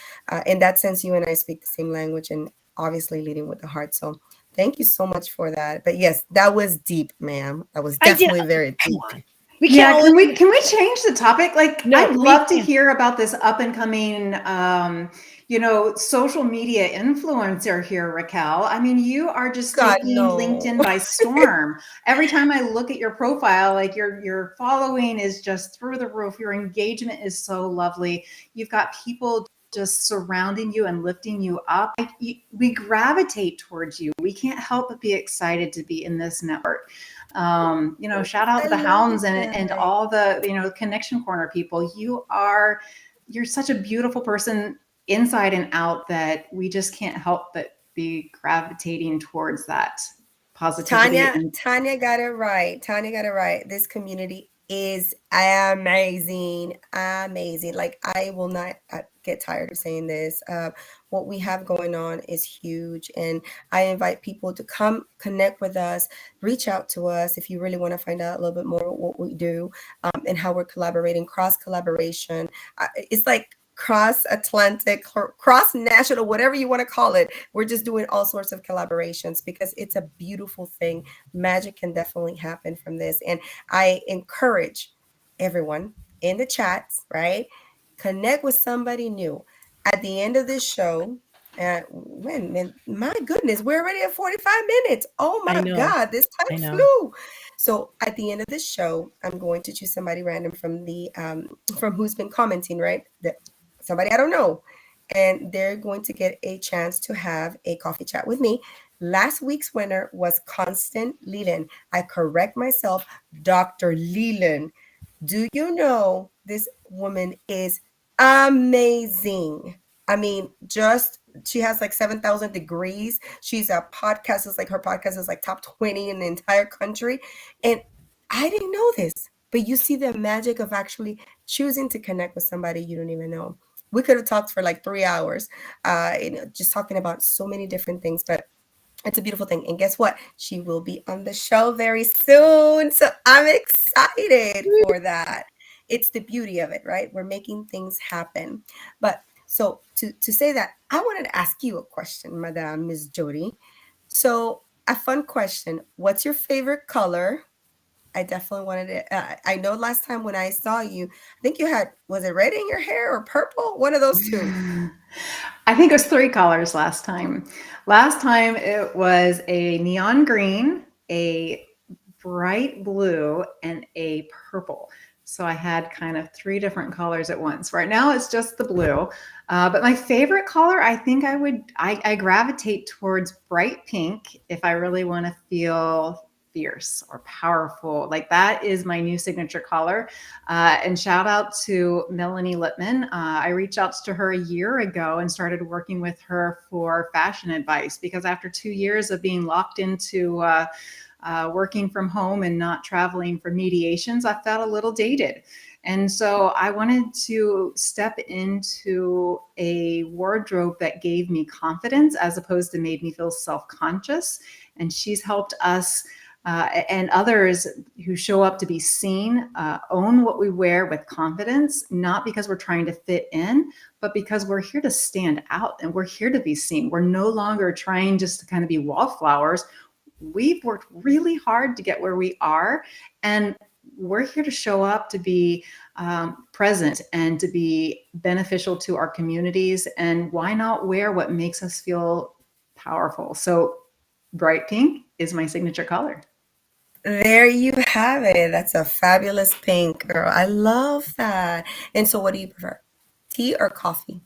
in that sense, you and I speak the same language, and obviously leading with the heart. So thank you so much for that. But yes, that was deep, ma'am. That was I did. definitely very Come deep. on. We can't Yeah, all can we change the topic? Like, No, I'd love to please. hear about this up and coming, social media influencer here, Raquel. I mean, you are just God, taking no. LinkedIn by storm. Every time I look at your profile, like your following is just through the roof. Your engagement is so lovely. You've got people just surrounding you and lifting you up. We gravitate towards you. We can't help but be excited to be in this network. Shout out I to the love Hounds and that. all the, Connection Corner people. You're such a beautiful person inside and out that we just can't help but be gravitating towards that positivity. Tanya got it right. Tanya got it right. This community is amazing. Amazing. Like, I will not get tired of saying this. What we have going on is huge. And I invite people to come connect with us, reach out to us if you really want to find out a little bit more what we do, and how we're collaborating, cross collaboration. It's like cross Atlantic, cross national, whatever you want to call it. We're just doing all sorts of collaborations because it's a beautiful thing. Magic can definitely happen from this. And I encourage everyone in the chats, right? Connect with somebody new. At the end of this show, my goodness, we're already at 45 minutes. Oh I my know. God, this I time know. flew. So at the end of this show, I'm going to choose somebody random from who's been commenting, right? somebody I don't know, and they're going to get a chance to have a coffee chat with me. Last week's winner was Constant Leland. I correct myself, Dr. Leland. Do you know this woman is amazing? I mean, just she has like 7,000 degrees. She's a podcast, is like her podcast is like top 20 in the entire country. And I didn't know this, but you see the magic of actually choosing to connect with somebody you don't even know. We could have talked for like 3 hours, just talking about so many different things, but it's a beautiful thing. And guess what? She will be on the show very soon. So I'm excited for that. It's the beauty of it, right? We're making things happen. But so to say that, I wanted to ask you a question, Madame Miss Jodie. So a fun question. What's your favorite color? I definitely wanted to. I know last time when I saw you, I think you had, was it red in your hair or purple? One of those two. I think it was 3 colors last time. Last time it was a neon green, a bright blue, and a purple. So I had kind of 3 different colors at once. Right now it's just the blue. But my favorite color, I think I gravitate towards bright pink if I really want to feel fierce or powerful. Like that is my new signature color. And shout out to Melanie Littman. I reached out to her a year ago and started working with her for fashion advice because after 2 years of being locked into working from home and not traveling for mediations, I felt a little dated. And so I wanted to step into a wardrobe that gave me confidence as opposed to made me feel self-conscious. And she's helped us and others who show up to be seen, own what we wear with confidence, not because we're trying to fit in, but because we're here to stand out and we're here to be seen. We're no longer trying just to kind of be wallflowers. We've worked really hard to get where we are, and we're here to show up to be present and to be beneficial to our communities. And why not wear what makes us feel powerful? So bright pink is my signature color. There you have it. That's a fabulous pink, girl. I love that. And so what do you prefer? Tea or coffee?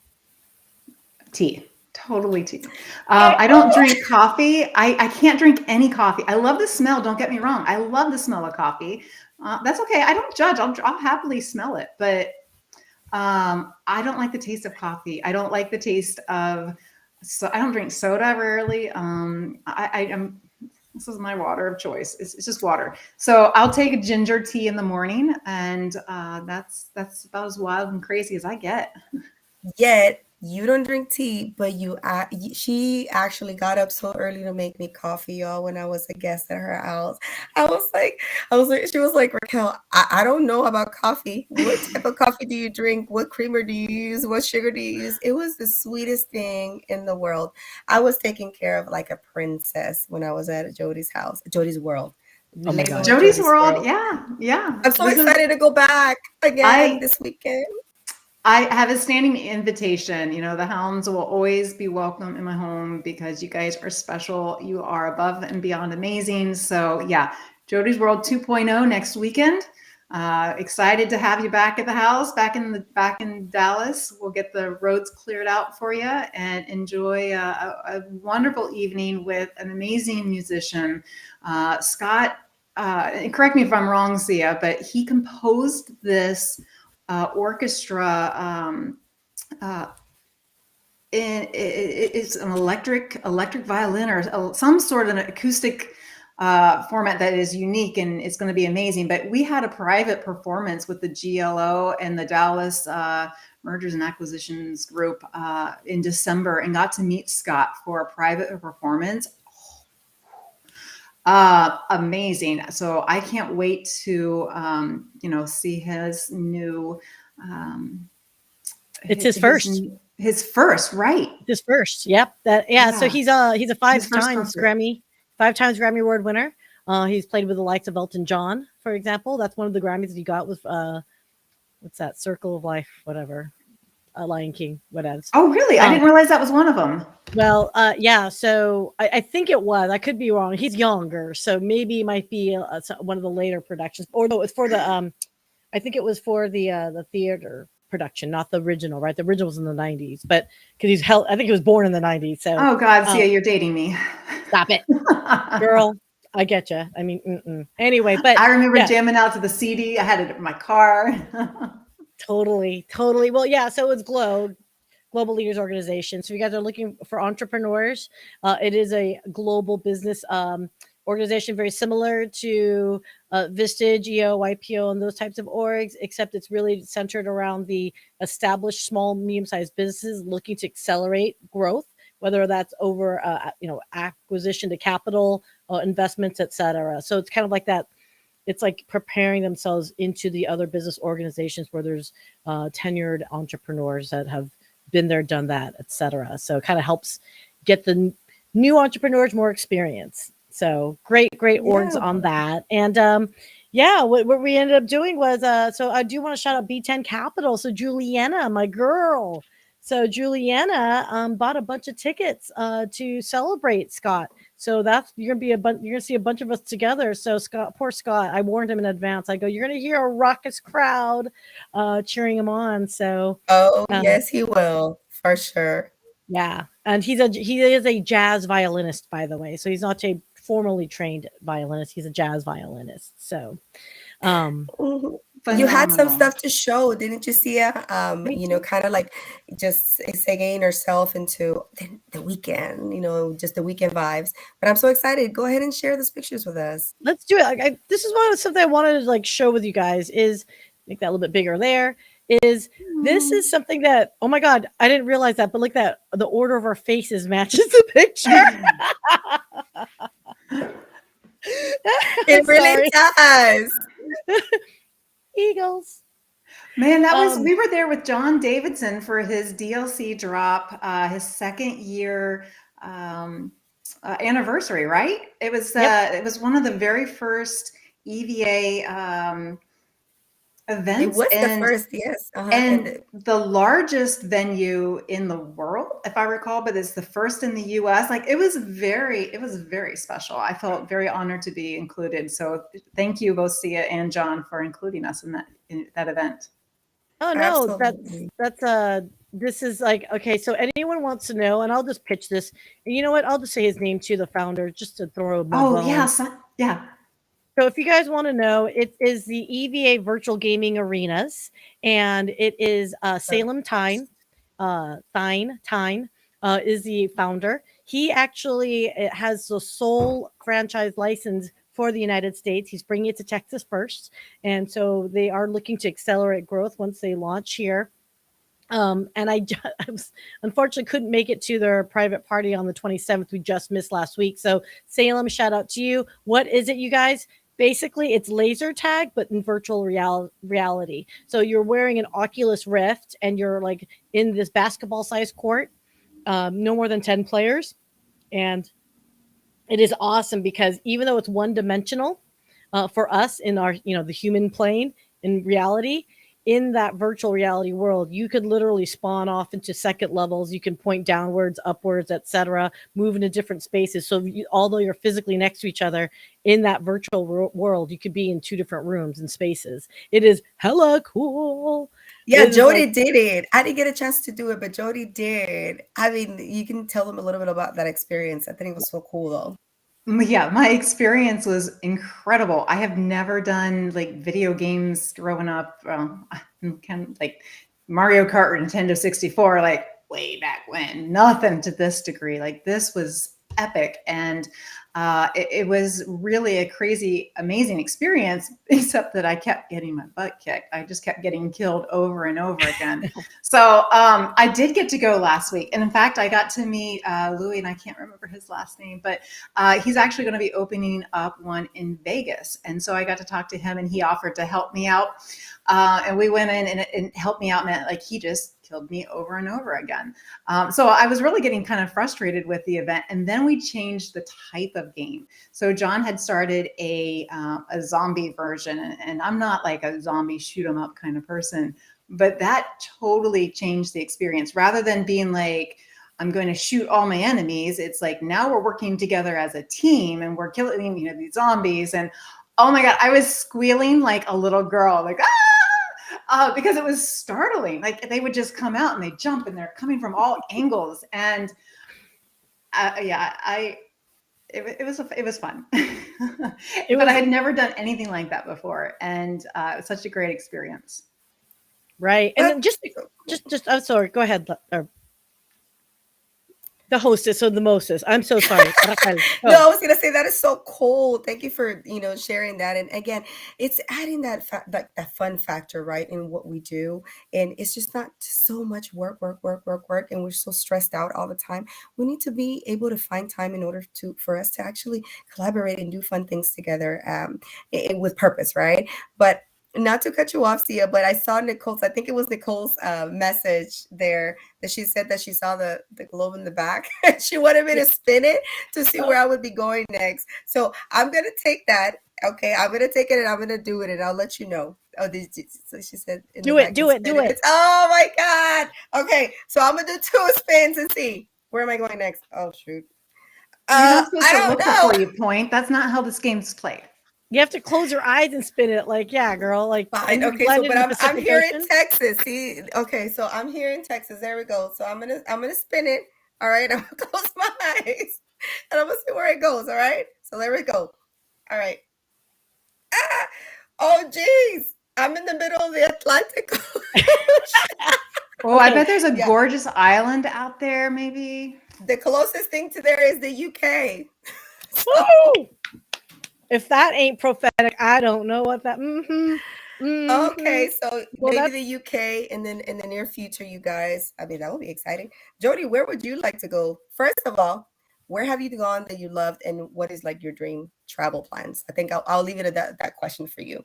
Tea. Totally tea. I don't drink coffee. I can't drink any coffee. I love the smell. Don't get me wrong. I love the smell of coffee. That's okay. I don't judge. I'll happily smell it. But I don't like the taste of coffee. I don't like the taste of, so I don't drink soda rarely. I'm this is my water of choice. It's just water. So I'll take a ginger tea in the morning, and that's about as wild and crazy as I get. Yet you don't drink tea, but she actually got up so early to make me coffee, y'all, when I was a guest at her house. She was like, Raquel, I don't know about coffee. What type of coffee do you drink? What creamer do you use? What sugar do you use? It was the sweetest thing in the world. I was taken care of like a princess when I was at Jodie's house, Jodie's world. Oh my Label God. it Jodie's World. Yeah. I'm so excited to go back again this weekend. I have a standing invitation. You know, the Hounds will always be welcome in my home because you guys are special. You are above and beyond amazing. So yeah, Jodie's World 2.0 next weekend. Excited to have you back at the house, back in Dallas. We'll get the roads cleared out for you and enjoy a wonderful evening with an amazing musician, Scott. Correct me if I'm wrong, Syya, but he composed this orchestra. It's an electric violin or some sort of an acoustic format that is unique, and it's going to be amazing. But we had a private performance with the GLO and the Dallas Mergers and Acquisitions group in December, and got to meet Scott for a private performance. Amazing. So I can't wait to see his new It's his first. His first, right? His first. Yep. So he's a 5 times Grammy Award winner. He's played with the likes of Elton John, for example. That's one of the Grammys that he got with what's that? Circle of Life, whatever. Lion King, whatever. Oh, really? I didn't realize that was one of them. Well, yeah. So I think it was. I could be wrong. He's younger, so maybe it might be one of the later productions. Or no, it's for the. I think it was for the theater production, not the original, right? The original was in the 90s, but because he's held, I think he was born in the 90s. So, Oh God, Syya, you're dating me. stop it, girl. I get you. I mean, anyway, but I remember yeah, jamming out to the CD. I had it in my car. totally. Well, yeah. So it's Global Leaders Organization. So if you guys are looking for entrepreneurs, it is a global business organization, very similar to Vistage, EO, YPO, and those types of orgs, except it's really centered around the established small, medium-sized businesses looking to accelerate growth, whether that's over, acquisition to capital, investments, etc. So it's kind of like that. It's like preparing themselves into the other business organizations where there's tenured entrepreneurs that have been there, done that, etc. So it kind of helps get the new entrepreneurs more experience. So great orgs Yeah. on that. And what we ended up doing was so I do want to shout out B10 Capital. So Juliana, my girl. So Juliana bought a bunch of tickets to celebrate Scott. So that's you're gonna see a bunch of us together. So poor Scott, I warned him in advance. I go, you're gonna hear a raucous crowd cheering him on. So Oh, yes, he will, for sure. yeah, and he is a jazz violinist, by the way. So he's not a formally trained violinist. He's a jazz violinist. So, Mhm. You had some Phenomenal. stuff to show, didn't you see it? Kind of like just segueing herself into the weekend, just the weekend vibes. But I'm so excited. Go ahead and share those pictures with us. let's do it. This is something I wanted to like show with you guys. Is make that a little bit bigger. There is. This is something that, oh my God, I didn't realize that, but look that the order of our faces matches the picture. It really Sorry, does. Eagles. Man, we were there with John Davidson for his DLC drop, his second year anniversary, right? It was Yep. it was one of the very first EVA It events, was the first, yes. and the largest venue in the world, if I recall, but it's the first in the US. Like it was very special. I felt very honored to be included. So thank you both Syya and John for including us in that event. Oh no, Absolutely. this is like, okay, so anyone wants to know, and I'll just pitch this. And you know what? I'll just say his name to the founder just to throw him a Oh bone. yeah. So if you guys want to know, it is the EVA Virtual Gaming Arenas, and it is Salem Tyne. Tyne is the founder. He actually has the sole franchise license for the United States. He's bringing it to Texas first, and so they are looking to accelerate growth once they launch here. And I unfortunately couldn't make it to their private party on the 27th. We just missed last week. So Salem, shout out to you. What is it, you guys? Basically, it's laser tag, but in virtual reality. So you're wearing an Oculus Rift and you're like in this basketball sized court, no more than 10 players. And it is awesome because even though it's one dimensional for us in our, the human plane in reality, in that virtual reality world, you could literally spawn off into second levels. You can point downwards, upwards, etc., move into different spaces. So although you're physically next to each other in that virtual world, you could be in two different rooms and spaces. It is hella cool. Yeah, It is Jodie like, did it. I didn't get a chance to do it, but Jodie did. I mean, you can tell them a little bit about that experience. I think it was so cool, though. Yeah, my experience was incredible. I have never done like video games growing up. Kind of like Mario Kart or Nintendo 64, like way back when. Nothing to this degree. Like this was epic. And it was really a crazy, amazing experience, except that I kept getting my butt kicked. I just kept getting killed over and over again. So I did get to go last week. And in fact, I got to meet Louis, and I can't remember his last name, but he's actually going to be opening up one in Vegas. And so I got to talk to him, and he offered to help me out. And we went in, and it helped me out meant like he just killed me over and over again. So I was really getting kind of frustrated with the event. And then we changed the type of game. So John had started a zombie version, and I'm not like a zombie shoot 'em up kind of person, but that totally changed the experience. Rather than being like, I'm going to shoot all my enemies, it's like now we're working together as a team and we're killing, these zombies. And oh my God, I was squealing like a little girl, like, ah! because it was startling. Like they would just come out and they jump and they're coming from all angles. And it was fun. But I had never done anything like that before. And it was such a great experience. Right. And then just, I'm sorry, go ahead. The hostess or the mostess. I'm so sorry. No, I was gonna say that is so cool. Thank you for sharing that. And again, it's adding that that fun factor, right, in what we do. And it's just not so much work, and we're so stressed out all the time. We need to be able to find time in order for us to actually collaborate and do fun things together, with purpose, right? But not to cut you off, Syya, but I saw Nicole's, I think it was Nicole's message there that she said that she saw the globe in the back. She wanted me to spin it to see where I would be going next. So I'm going to take that. Okay. I'm going to take it and I'm going to do it and I'll let you know. Oh, so she said, do it. Oh my God. Okay. So I'm going to do 2 spins and see. Where am I going next? Oh, shoot. You're not supposed to look before you point. That's not how this game's played. You have to close your eyes and spin it. Like, yeah, girl. Like, fine. Okay, so but I'm here in Texas. See, okay, so I'm here in Texas. There we go. So I'm gonna spin it. All right, I'm gonna close my eyes and I'm gonna see where it goes. All right, so there we go. All right. Oh, geez, I'm in the middle of the Atlantic. Oh, I bet there's a gorgeous island out there. Maybe the closest thing to there is the UK. So, if that ain't prophetic, I don't know what that. Okay, so maybe the UK, and then in the near future, you guys. I mean, that would be exciting. Jodie, where would you like to go? First of all, where have you gone that you loved, and what is like your dream travel plans? I think I'll leave it at that question for you.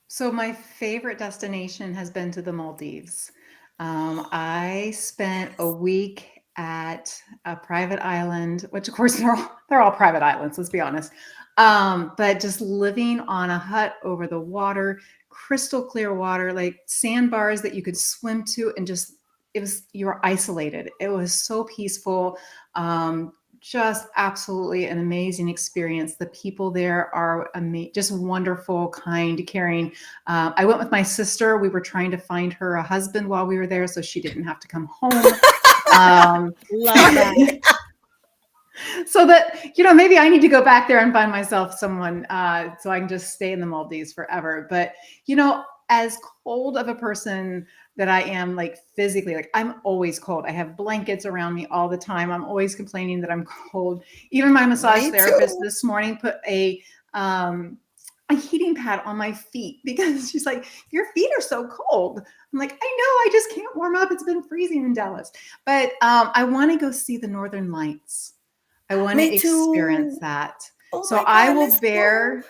So my favorite destination has been to the Maldives. I spent a week at a private island, which of course they're all private islands. Let's be honest. But just living on a hut over the water, crystal clear water, like sandbars that you could swim to, and you were isolated. It was so peaceful. Just absolutely an amazing experience. The people there are just wonderful, kind, caring. I went with my sister. We were trying to find her a husband while we were there, so she didn't have to come home. Love that. So that, maybe I need to go back there and find myself someone so I can just stay in the Maldives forever. But, as cold of a person that I am, like physically, like I'm always cold. I have blankets around me all the time. I'm always complaining that I'm cold. Even my massage therapist this morning put a heating pad on my feet because she's like, your feet are so cold. I'm like, I know, I just can't warm up. It's been freezing in Dallas. But I want to go see the Northern Lights. I want to experience that. Oh so I will bear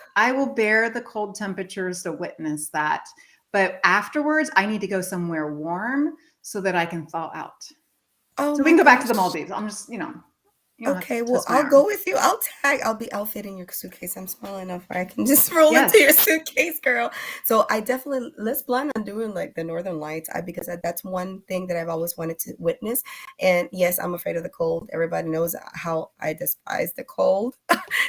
the cold temperatures to witness that. But afterwards, I need to go somewhere warm so that I can thaw out. So we can go back to the Maldives. I'm just, okay, well, I'll go with you. I'll fit in your suitcase. I'm small enough where I can just roll into your suitcase, girl. So let's plan on doing like the Northern Lights, because that's one thing that I've always wanted to witness. And yes, I'm afraid of the cold. Everybody knows how I despise the cold.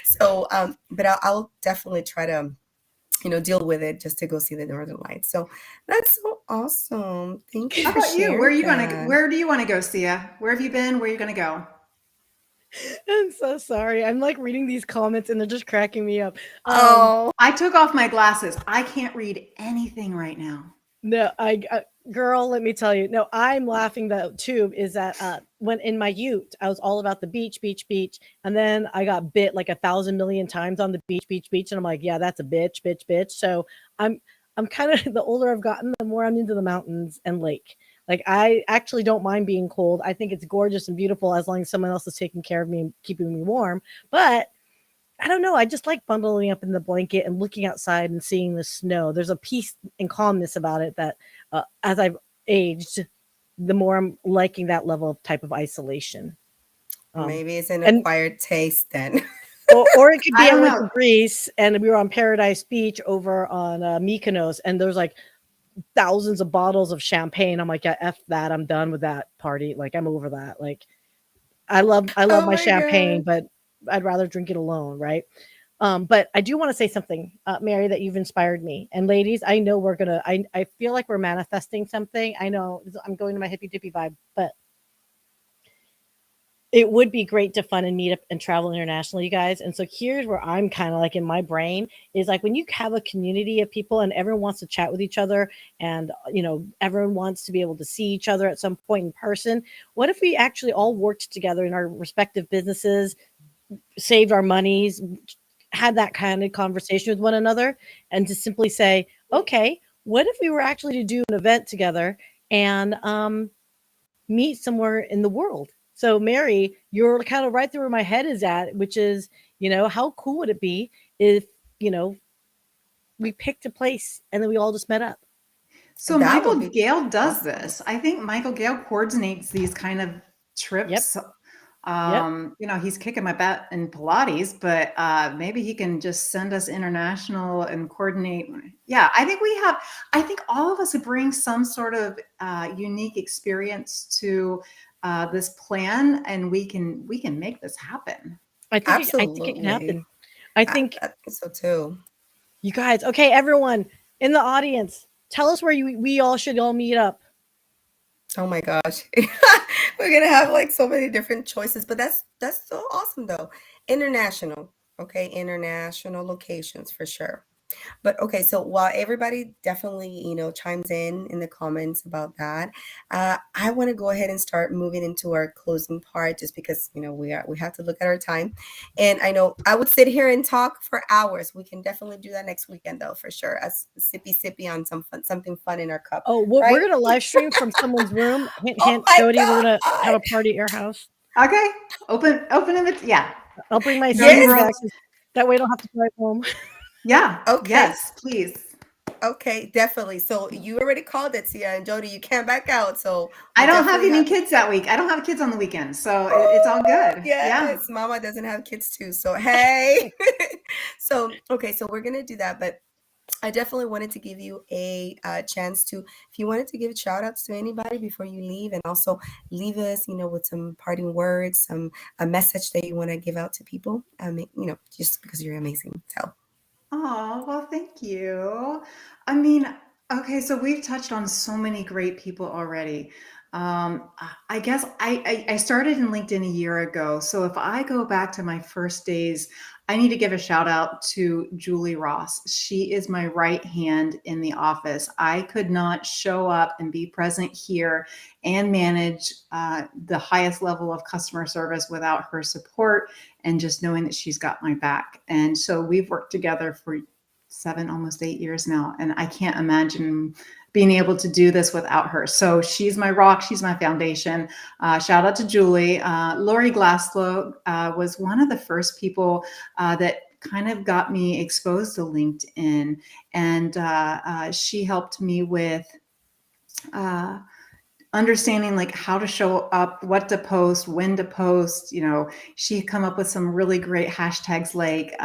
So, but I'll definitely try to, deal with it just to go see the Northern Lights. So that's so awesome. Thank you. How about you? Where do you want to go, Syya? Where have you been? Where are you going to go? I'm so sorry. I'm like reading these comments and they're just cracking me up. I took off my glasses. I can't read anything right now. No, girl, let me tell you. No, I'm laughing though too. Is that when in my youth, I was all about the beach, and then I got bit like 1,000 million times on the beach, and I'm like, yeah, that's a bitch. So I'm kind of, the older I've gotten, the more I'm into the mountains and lake. Like, I actually don't mind being cold. I think it's gorgeous and beautiful as long as someone else is taking care of me and keeping me warm. But I don't know. I just like bundling up in the blanket and looking outside and seeing the snow. There's a peace and calmness about it that as I've aged, the more I'm liking that level of type of isolation. Maybe it's an acquired taste then. or it could be I went to Greece and we were on Paradise Beach over on Mykonos, and there's like thousands of bottles of champagne. I'm like, yeah, F that. I'm done with that party. Like, I'm over that. Like, I love my champagne, but I'd rather drink it alone, right? But I do want to say something, Mary, that you've inspired me. And ladies, I know I feel like we're manifesting something. I know I'm going to my hippy dippy vibe, but it would be great to fun and meet up and travel internationally, you guys. And so here's where I'm kind of like in my brain is like when you have a community of people and everyone wants to chat with each other and, everyone wants to be able to see each other at some point in person. What if we actually all worked together in our respective businesses, saved our monies, had that kind of conversation with one another, and to simply say, okay, what if we were actually to do an event together and meet somewhere in the world? So, Mary, you're kind of right there where my head is at, which is, how cool would it be if, you know, we picked a place and then we all just met up? So That Michael would be Gale does awesome. this. I think Michael Gale coordinates these kind of Yep. trips. Yep. He's kicking my butt in Pilates, but maybe he can just send us international and coordinate. Yeah, I think all of us bring some sort of unique experience to this plan, and we can make this happen. I think it can Absolutely. happen. I I, think I think so too. you guys, okay, everyone in the audience, tell us where we all should all meet up. Oh my gosh. We're gonna have like so many different choices, but that's so awesome though. International. Okay, international locations for sure. But okay, so while everybody definitely, chimes in the comments about that, I want to go ahead and start moving into our closing part, just because we have to look at our time. And I know I would sit here and talk for hours. We can definitely do that next weekend, though, for sure. As sippy on something fun in our cup, Oh, we're right? gonna live stream from someone's room. Hint, Oh hint, my Jody, we're gonna have God! a party at your house. Okay, open it. Yeah, I'll bring my Jody sleeping Yes. bag. Rose. 'Cause that way I don't have to drive home. Yeah, Okay. yes, please. Okay, definitely. So you already called it, Syya and Jody. You can't back out. So I we don't have definitely any have. kids that week. I don't have kids on the weekend, so it's all Oh, good. Yeah. yes. Mama doesn't have kids too. So, hey. So, okay. So, we're going to do that. But I definitely wanted to give you a chance to, if you wanted to give shout outs to anybody before you leave, and also leave us, with some parting words, a message that you want to give out to people. Just because you're amazing. So, Oh, well, thank you. I mean, okay, so we've touched on so many great people already. I guess I started in LinkedIn a year ago. So if I go back to my first days, I need to give a shout out to Julie Ross. She is my right hand in the office. I could not show up and be present here and manage the highest level of customer service without her support and just knowing that she's got my back. And so we've worked together for 7, almost 8 years now. And I can't imagine being able to do this without her. So she's my rock. She's my foundation. Shout out to Julie. Lori Glasslow was one of the first people that kind of got me exposed to LinkedIn. And she helped me with understanding like how to show up, what to post, when to post. She come up with some really great hashtags like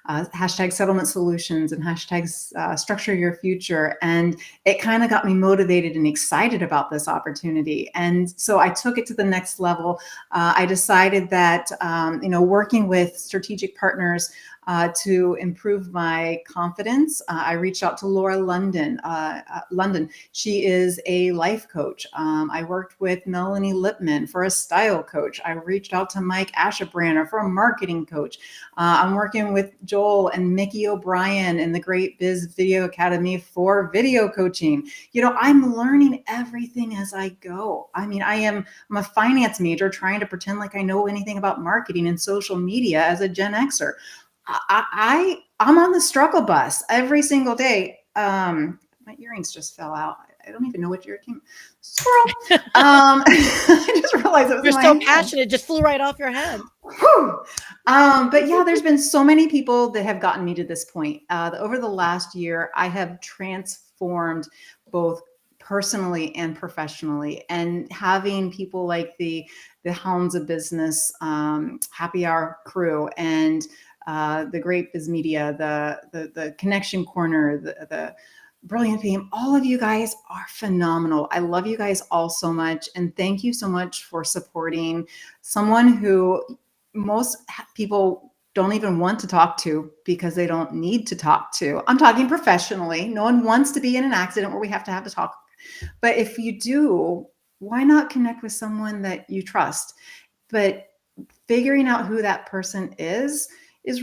hashtag settlement solutions and hashtags structure your future. And it kind of got me motivated and excited about this opportunity. And so I took it to the next level. I decided that, working with strategic partners to improve my confidence, I reached out to Laura London. She is a life coach. I worked with Melanie Lipman for a style coach. I reached out to Mike Ashabranner for a marketing coach. I'm working with Joel and Mickey O'Brien in the Great Biz Video Academy for video coaching. I'm learning everything as I go. I mean, I'm a finance major trying to pretend like I know anything about marketing and social media as a Gen Xer. I'm on the struggle bus every single day. My earrings just fell out. I don't even know what ear came. Squirrel. I just realized it was You're in my so hand. passionate, it just flew right off your head. Whew. But yeah, there's been so many people that have gotten me to this point. Over the last year, I have transformed both personally and professionally, and having people like the Hounds of Business, Happy Hour crew, and the Great Biz Media, the Connection Corner, the Brilliant Team. All of you guys are phenomenal. I love you guys all so much. And thank you so much for supporting someone who most people don't even want to talk to because they don't need to talk to. I'm talking professionally. No one wants to be in an accident where we have to talk. But if you do, why not connect with someone that you trust? But figuring out who that person is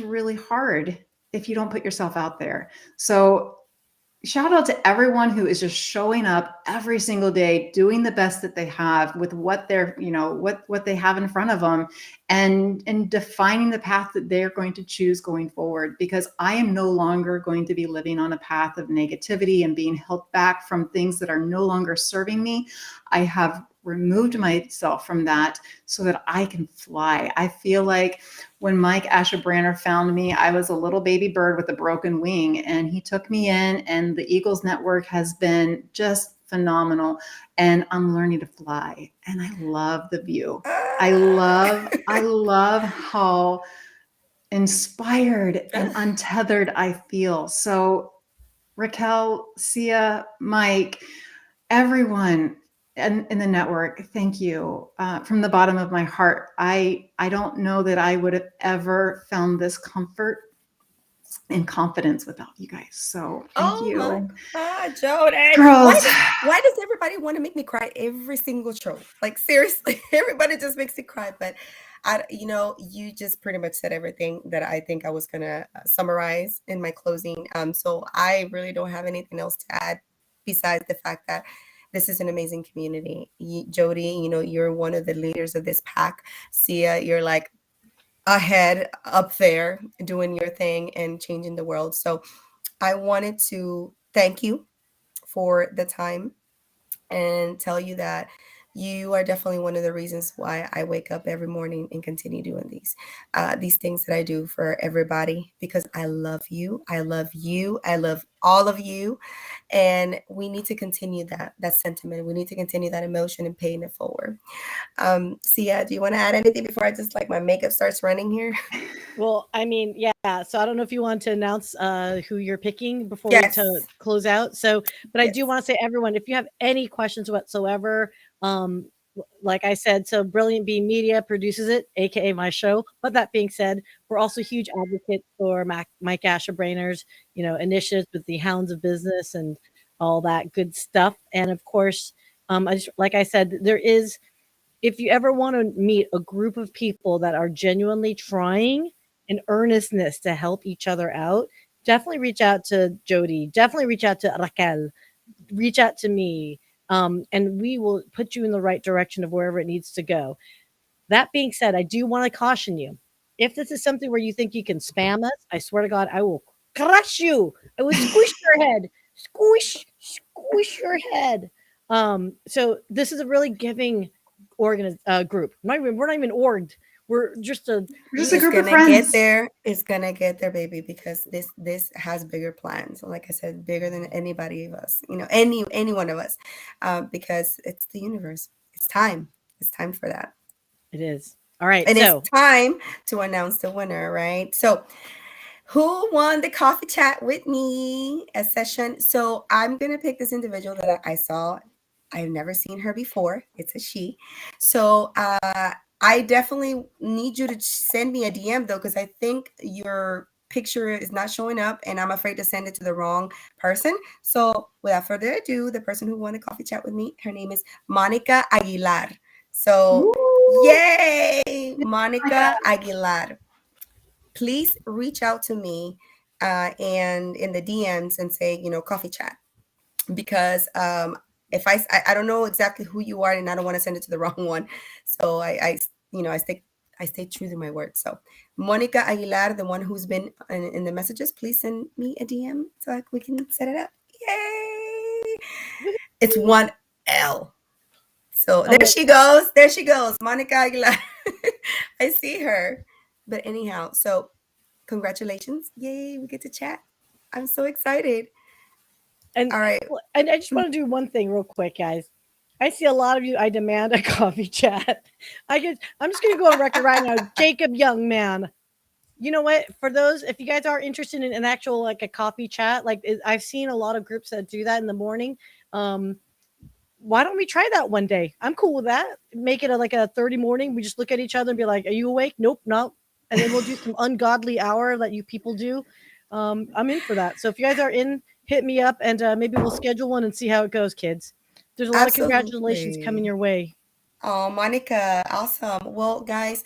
really hard if you don't put yourself out there. So shout out to everyone who is just showing up every single day, doing the best that they have with what they're, what they have in front of them, and defining the path that they're going to choose going forward. Because I am no longer going to be living on a path of negativity and being held back from things that are no longer serving me. I have removed myself from that so that I can fly. I feel like when Mike Ashabraners found me, I was a little baby bird with a broken wing, and he took me in, and the Eagles Network has been just phenomenal, and I'm learning to fly, and I love the view. I love how inspired and untethered I feel. So Raquel, Syya, Mike, everyone in the network, thank you from the bottom of my heart. I don't know that I would have ever found this comfort and confidence without you guys. So thank you. Oh my God, Jodie. Girls. Why does everybody want to make me cry every single show? Like, seriously, everybody just makes me cry. But you just pretty much said everything that I think I was gonna summarize in my closing. So I really don't have anything else to add besides the fact that this is an amazing community. Jodie, you're one of the leaders of this pack. Syya, you're like ahead up there doing your thing and changing the world. So I wanted to thank you for the time and tell you that you are definitely one of the reasons why I wake up every morning and continue doing these things that I do for everybody, because I love you. I love you. I love all of you. And we need to continue that sentiment. We need to continue that emotion and paying it forward. Syya, do you want to add anything before I just like my makeup starts running here? Well, I mean, yeah. So I don't know if you want to announce who you're picking before we Yes. to close out. So, but I do Yes. want to say, everyone, if you have any questions whatsoever, like I said, so Brilliant Bee Media produces it, aka my show. But that being said, we're also huge advocates for Mike Ashabraners, initiatives with the Hounds of Business and all that good stuff. And of course, like I said, there is, if you ever want to meet a group of people that are genuinely trying and earnestness to help each other out, definitely reach out to Jodie, definitely reach out to Raquel, reach out to me, and we will put you in the right direction of wherever it needs to go. That being said, I do want to caution you. If this is something where you think you can spam us, I swear to God, I will crush you. I will squish your head. Squish your head. So this is a really giving group. We're not even orged. We're just a Group of Get friends. there. It's gonna get there, baby, because this has bigger plans. Like I said, bigger than anybody of us. Any one of us, because it's the universe. It's time. It's time for that. It is. All right. And So it's time to announce the winner, right? So who won the coffee chat with me a session? So I'm gonna pick this individual that I saw. I've never seen her before. It's a she. So I definitely need you to send me a DM though, because I think your picture is not showing up and I'm afraid to send it to the wrong person. So without further ado, the person who won a coffee chat with me, her name is Monica Aguilar. So Woo! yay, Monica Aguilar. Please reach out to me and in the DMs and say, coffee chat, because if I don't know exactly who you are and I don't want to send it to the wrong one. So I stay true to my word. So Monica Aguilar, the one who's been in the messages, please send me a DM so we can set it up. Yay! It's 1L. So there she goes. There she goes. Monica Aguilar. I see her. But anyhow, so congratulations. Yay, we get to chat. I'm so excited. and All right. and I just want to do one thing real quick, guys. I see a lot of you. I demand a coffee chat. I'm just gonna go on record right now. Jacob, young man. You know what? For those, if you guys are interested in an actual like a coffee chat, I've seen a lot of groups that do that in the morning. Why don't we try that one day? I'm cool with that. Make it like a 30 morning. We just look at each other and be like, "Are you awake? Nope, no. and then we'll do some ungodly hour that you people do. I'm in for that. So if you guys are in, hit me up, and maybe we'll schedule one and see how it goes, kids. There's a lot of congratulations coming Absolutely. your way. Oh, Monica, awesome. Well, guys,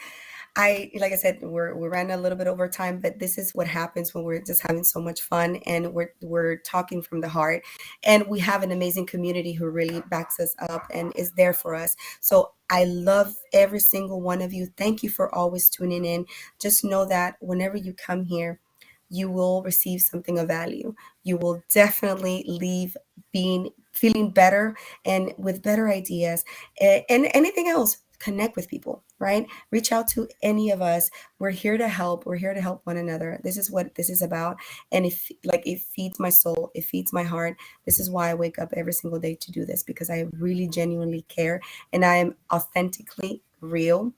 like I said, we're running a little bit over time, but this is what happens when we're just having so much fun and we're talking from the heart. And we have an amazing community who really backs us up and is there for us. So I love every single one of you. Thank you for always tuning in. Just know that whenever you come here, you will receive something of value. You will definitely leave being feeling better and with better ideas and anything else. Connect with people, right? Reach out to any of us. We're here to help. We're here to help one another. This is what this is about. And if like it feeds my soul, it feeds my heart. This is why I wake up every single day to do this, because I really genuinely care and I am authentically real.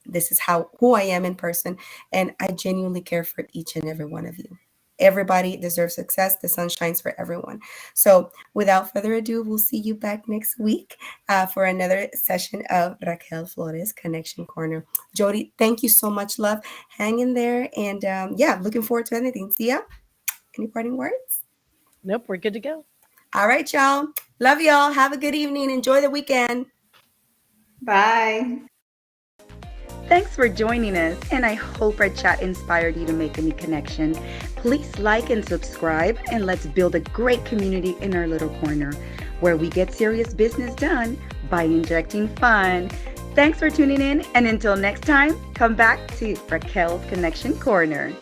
This is who I am in person, and I genuinely care for each and every one of you. Everybody deserves success. The sun shines for everyone. So without further ado, we'll see you back next week for another session of Raquel Flores Connection Corner. Jodie, thank you so much, love. Hang in there. And yeah, looking forward to anything. Syya, any parting words? Nope, we're good to go. All right, y'all. Love y'all. Have a good evening. Enjoy the weekend. Bye. Thanks for joining us, and I hope our chat inspired you to make a new connection. Please like and subscribe, and let's build a great community in our little corner where we get serious business done by injecting fun. Thanks for tuning in, and until next time, come back to Raquel's Connection Corner.